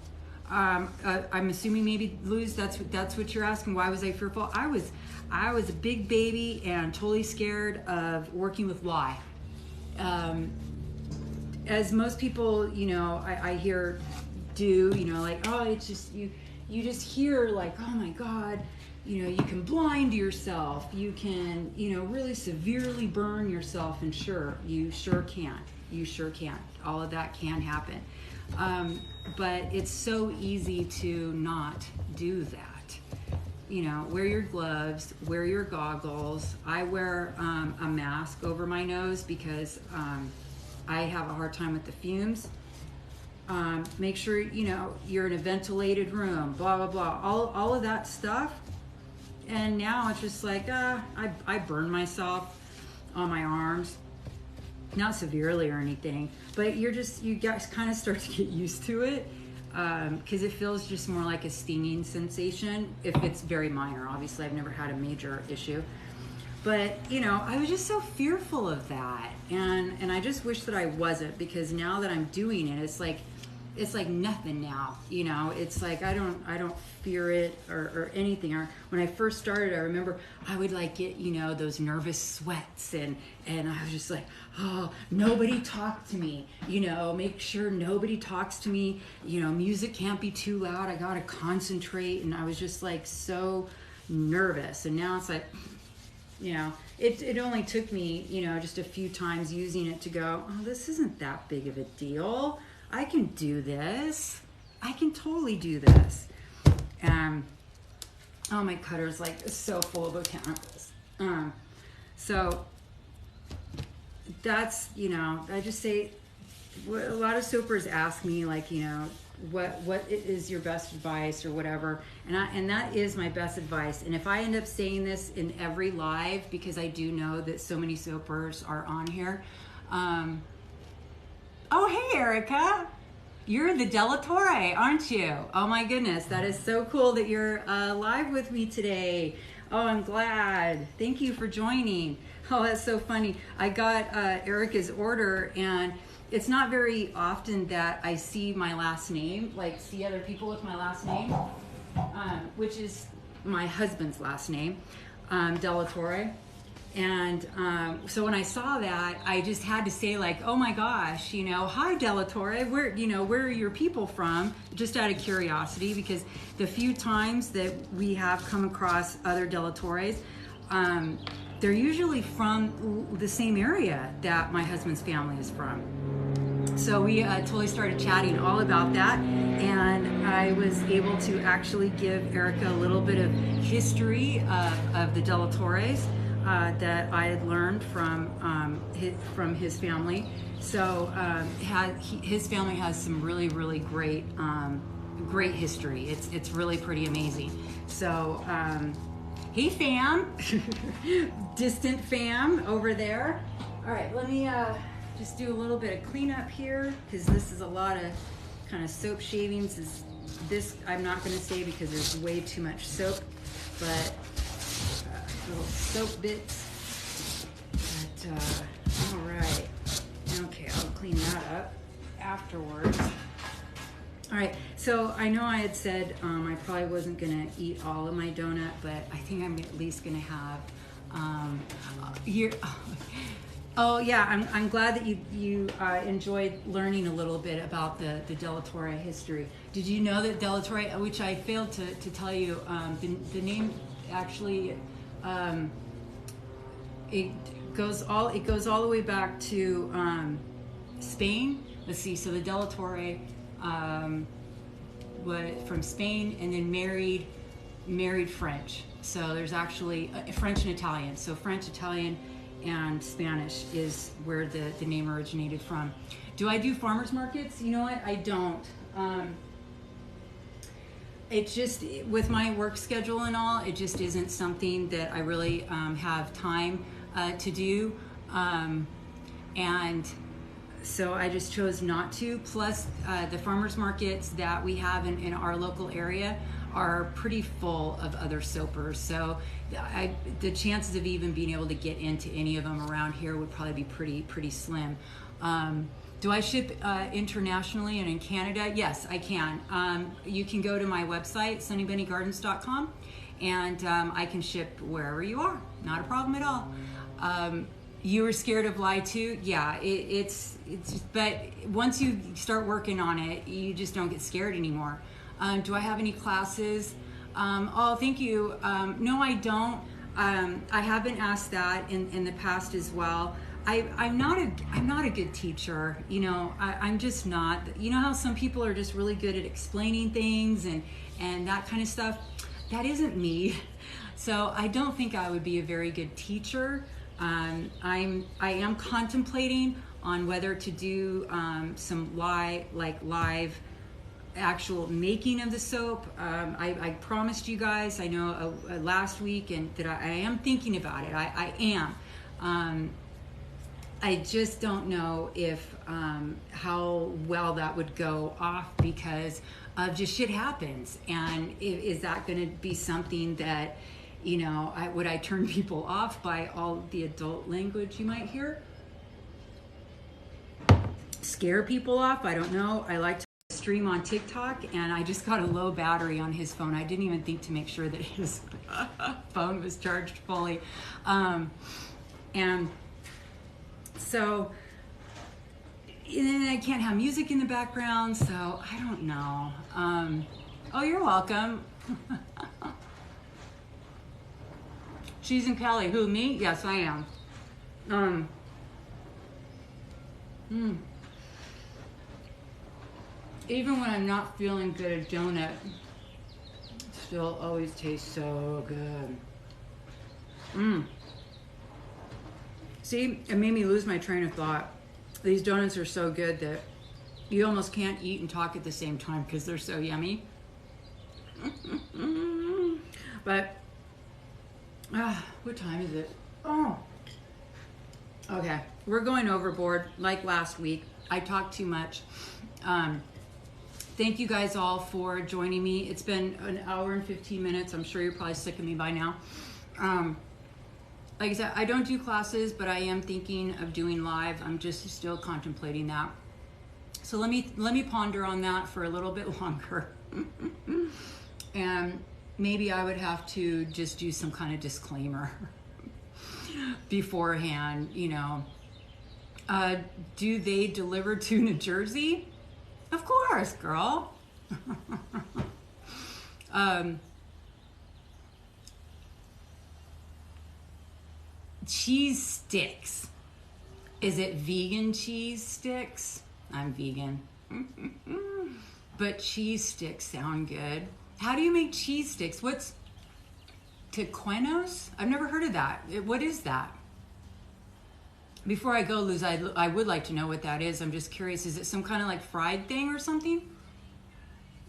I'm assuming maybe, Luz, that's what you're asking. Why was I fearful? I was a big baby and totally scared of working with lye. As most people, I hear do, like, oh, it's just you just hear like, oh my God, you can blind yourself, you can, really severely burn yourself, and you sure can. All of that can happen. But it's so easy to not do that. Wear your gloves, wear your goggles. I wear a mask over my nose because I have a hard time with the fumes. Make sure, you're in a ventilated room, blah, blah, blah, all of that stuff. And now it's just like, I burn myself on my arms. Not severely or anything, but you guys kind of start to get used to it because it feels just more like a stinging sensation if it's very minor. Obviously, I've never had a major issue, but I was just so fearful of that, and I just wish that I wasn't, because now that I'm doing it, it's like nothing now. It's like I don't fear it or anything. Or when I first started, I remember I would like get those nervous sweats, and I was just like, oh, nobody talk to me. Make sure nobody talks to me. Music can't be too loud. I gotta concentrate, and I was just like so nervous. And now it's like, it only took me just a few times using it to go, oh, this isn't that big of a deal. I can do this. I can totally do this. Oh, my cutter's like so full of botanicals. So that's, I just say, a lot of soapers ask me like, what is your best advice or whatever. And that is my best advice. And if I end up saying this in every live, because I do know that so many soapers are on here, oh, hey, Erica. You're the Della Torre, aren't you? Oh, my goodness. That is so cool that you're live with me today. Oh, I'm glad. Thank you for joining. Oh, that's so funny. I got Erica's order, and it's not very often that I see my last name, like see other people with my last name, which is my husband's last name, Della Torre. And so when I saw that, I just had to say like, oh my gosh, hi Della Torre, where are your people from? Just out of curiosity, because the few times that we have come across other Della Torres, they're usually from the same area that my husband's family is from. So we totally started chatting all about that, and I was able to actually give Erica a little bit of history of the Delatores that I had learned from his family. So his family has some really, really great great history. It's really pretty amazing. So hey fam, distant fam over there. All right, let me just do a little bit of cleanup here, because this is a lot of kind of soap shavings. This I'm not going to say because there's way too much soap, but little soap bits. But all right, okay, I'll clean that up afterwards. All right, so I know I had said I probably wasn't going to eat all of my donut, but I think I'm at least going to have here. Oh yeah, I'm glad that you enjoyed learning a little bit about the Delatore history. Did you know that Delatore, which I failed to tell you, the name actually it goes all the way back to Spain. Let's see. So the Delatore was from Spain and then married French. So there's actually French and Italian. So French, Italian, and Spanish is where the name originated from. Do I do farmers markets? You know what? I don't. It just, with my work schedule and all, it just isn't something that I really have time to do. And so I just chose not to. Plus, the farmers markets that we have in our local area are pretty full of other soapers. So the chances of even being able to get into any of them around here would probably be pretty slim. Do I ship internationally and in Canada? Yes, I can. You can go to my website, sunnybennygardens.com, and I can ship wherever you are. Not a problem at all. You were scared of lye too? Yeah, it's but once you start working on it, you just don't get scared anymore. Do I have any classes? Oh, thank you. No, I don't. I have been asked that in the past as well. I'm not a good teacher. You know, I'm just not. You know how some people are just really good at explaining things and that kind of stuff? That isn't me. So I don't think I would be a very good teacher. I am contemplating on whether to do some live actual making of the soap. I promised you guys, I know last week, and that I am thinking about it. I am. I just don't know if how well that would go off, because just shit happens. And is that going to be something that, you know, would I turn people off by all the adult language you might hear? Scare people off? I don't know. I like to stream on TikTok, and I just got a low battery on his phone. I didn't even think to make sure that his phone was charged fully. And so, and then I can't have music in the background, so I don't know. Oh, you're welcome. Cheese and Kelly. Who, me? Yes, I am. Even when I'm not feeling good, a donut still always tastes so good. See, it made me lose my train of thought. These donuts are so good that you almost can't eat and talk at the same time because they're so yummy. But, what time is it? Oh, okay. We're going overboard like last week. I talked too much. Thank you guys all for joining me. It's been an hour and 15 minutes. I'm sure you're probably sick of me by now. Like I said, I don't do classes, but I am thinking of doing live. I'm just still contemplating that. So let me ponder on that for a little bit longer. And maybe I would have to just do some kind of disclaimer beforehand, you know. Do they deliver to New Jersey? Of course, girl. Cheese sticks. Is it vegan cheese sticks? I'm vegan. But cheese sticks sound good. How do you make cheese sticks? What's taquinos? I've never heard of that. What is that? Before I go, Luz, I would like to know what that is. I'm just curious. Is it some kind of like fried thing or something?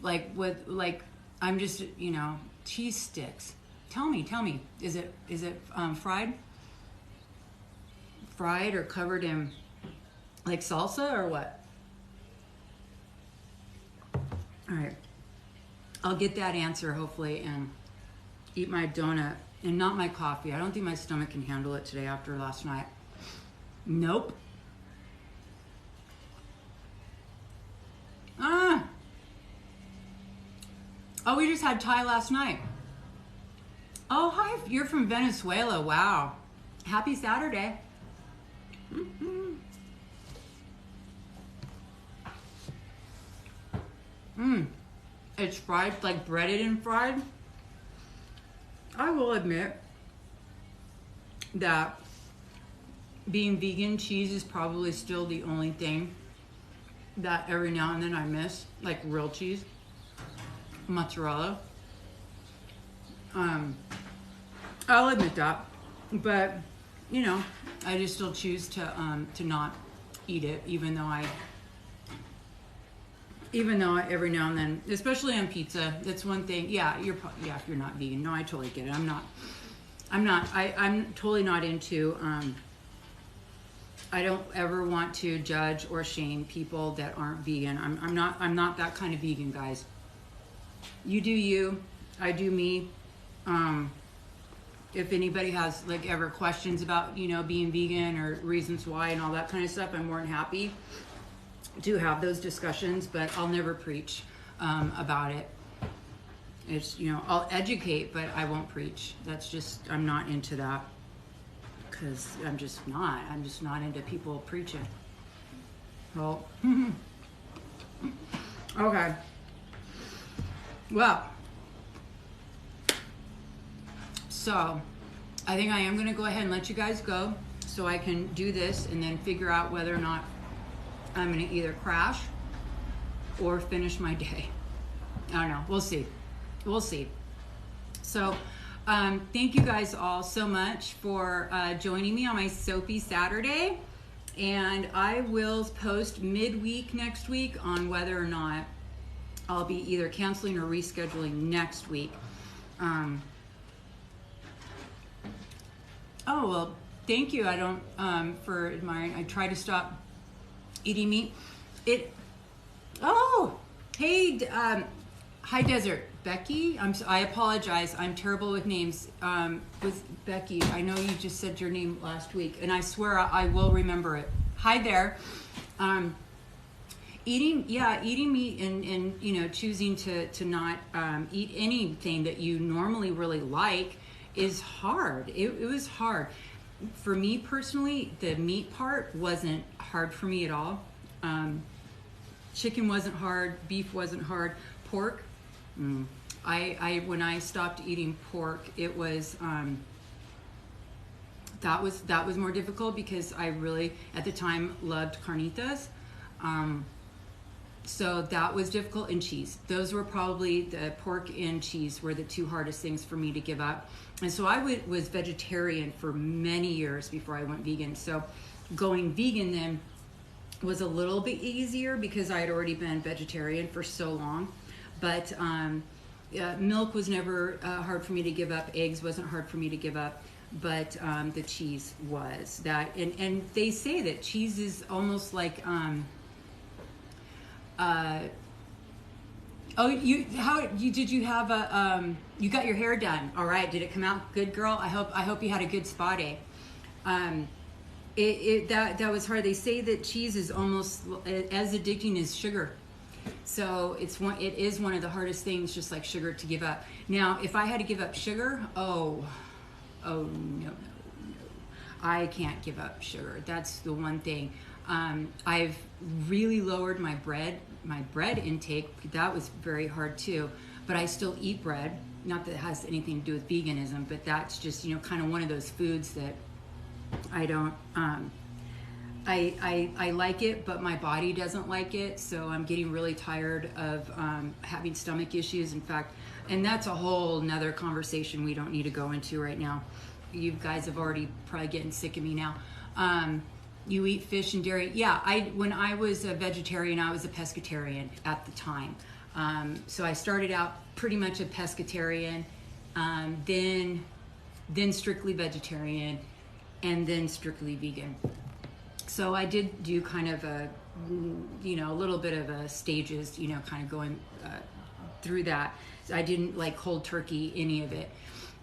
Like with like, I'm just, you know, cheese sticks. Tell me. Is it fried? Fried or covered in like salsa or what? All right. I'll get that answer hopefully and eat my donut and not my coffee. I don't think my stomach can handle it today after last night. Nope. Oh, we just had Thai last night. Oh, hi. You're from Venezuela. Wow. Happy Saturday. It's fried, like breaded and fried. I will admit that being vegan, cheese is probably still the only thing that every now and then I miss, like real cheese, mozzarella. I'll admit that, but you know, I just still choose to not eat it, even though I every now and then, especially on pizza, that's one thing. Yeah, if you're not vegan, no, I totally get it. I'm totally not into. I don't ever want to judge or shame people that aren't vegan. I'm not that kind of vegan, guys. You do you, I do me. If anybody has like ever questions about, you know, being vegan or reasons why and all that kind of stuff, I'm more than happy to have those discussions, but I'll never preach about it. It's, you know, I'll educate, but I won't preach. That's just, I'm not into that. Because I'm just not into people preaching. Well, okay. Well, so I think I am going to go ahead and let you guys go so I can do this and then figure out whether or not I'm going to either crash or finish my day. I don't know. We'll see. So, thank you guys all so much for joining me on my Soapy Saturday, and I will post midweek next week on whether or not I'll be either canceling or rescheduling next week. Oh, well, thank you. I don't for admiring. I try to stop eating meat. Hey, hi Desert. Becky, I apologize. I'm terrible with names. With Becky, I know you just said your name last week, and I swear I will remember it. Hi there. Eating meat and you know, choosing to not eat anything that you normally really like is hard. It was hard. For me personally, the meat part wasn't hard for me at all. Chicken wasn't hard. Beef wasn't hard. Pork. I when I stopped eating pork, it was that was more difficult because I really at the time loved carnitas, so that was difficult. And cheese, those were probably the pork and cheese were the two hardest things for me to give up. And so I was vegetarian for many years before I went vegan. So going vegan then was a little bit easier because I had already been vegetarian for so long. But milk was never hard for me to give up. Eggs wasn't hard for me to give up. But the cheese was that. And they say that cheese is almost like did you have a you got your hair done? All right, did it come out good, girl? I hope you had a good spa day. That was hard. They say that cheese is almost as addicting as sugar. So it is one of the hardest things, just like sugar, to give up. Now, if I had to give up sugar, oh no, I can't give up sugar. That's the one thing. I've really lowered my bread intake. That was very hard too, but I still eat bread. Not that it has anything to do with veganism, but that's just, you know, kind of one of those foods that I don't, I like it, but my body doesn't like it. So I'm getting really tired of having stomach issues. In fact, and that's a whole nother conversation we don't need to go into right now. You guys have already probably getting sick of me now. You eat fish and dairy. Yeah, when I was a vegetarian, I was a pescatarian at the time. So I started out pretty much a pescatarian, then strictly vegetarian, and then strictly vegan. So I did do kind of a little bit of a stages, kind of going through that. So I didn't like cold turkey any of it.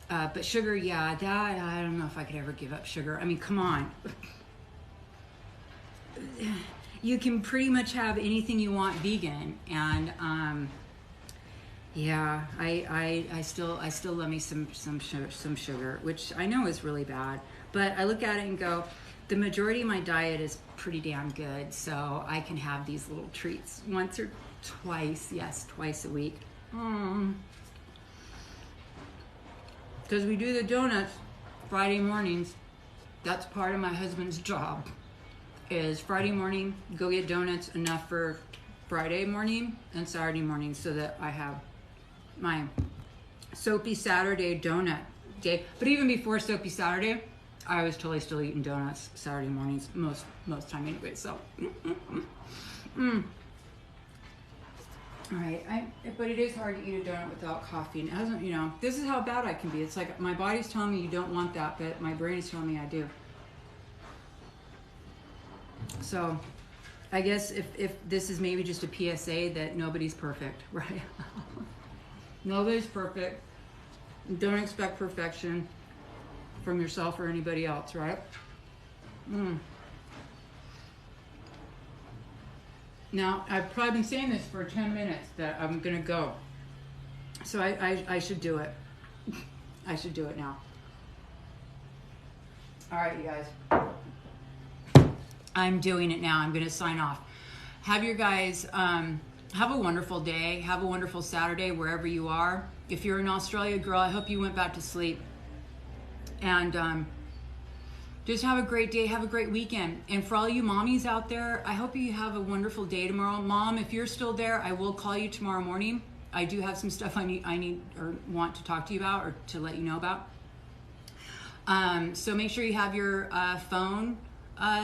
But sugar, yeah, that, I don't know if I could ever give up sugar. I mean, come on. You can pretty much have anything you want vegan, and yeah, I still love me some sugar, which I know is really bad. But I look at it and go, the majority of my diet is pretty damn good, so I can have these little treats once or twice, yes, twice a week. Because we do the donuts Friday mornings. That's part of my husband's job. Is Friday morning, go get donuts enough for Friday morning and Saturday morning, so that I have my Soapy Saturday donut day. But even before Soapy Saturday, I was totally still eating donuts Saturday mornings most time anyway. So, all right. But it is hard to eat a donut without coffee, and it hasn't. This is how bad I can be. It's like my body's telling me you don't want that, but my brain is telling me I do. So, I guess if this is maybe just a PSA that nobody's perfect, right? Nobody's perfect. Don't expect perfection from yourself or anybody else, right? Now, I've probably been saying this for 10 minutes that I'm gonna go. So I should do it. I should do it now. All right, you guys. I'm doing it now. I'm gonna sign off. Have your guys have a wonderful day. Have a wonderful Saturday wherever you are. If you're in Australia, girl, I hope you went back to sleep. And just have a great day. Have a great weekend. And for all you mommies out there, I hope you have a wonderful day tomorrow. Mom, if you're still there, I will call you tomorrow morning. I do have some stuff I need or want to talk to you about or to let you know about. So make sure you have your phone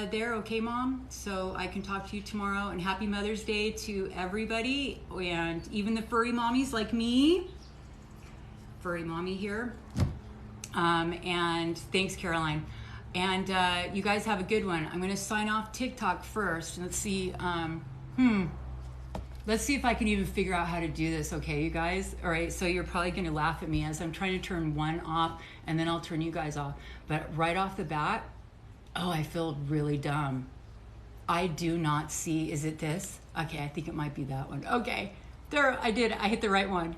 there, okay, Mom? So I can talk to you tomorrow. And happy Mother's Day to everybody, and even the furry mommies like me. Furry mommy here. And thanks, Caroline. And you guys have a good one. I'm going to sign off TikTok first. Let's see. Let's see if I can even figure out how to do this, okay, you guys? All right, so you're probably going to laugh at me as I'm trying to turn one off, and then I'll turn you guys off. But right off the bat, oh, I feel really dumb. I do not see, is it this? Okay, I think it might be that one. Okay, there, I did. I hit the right one.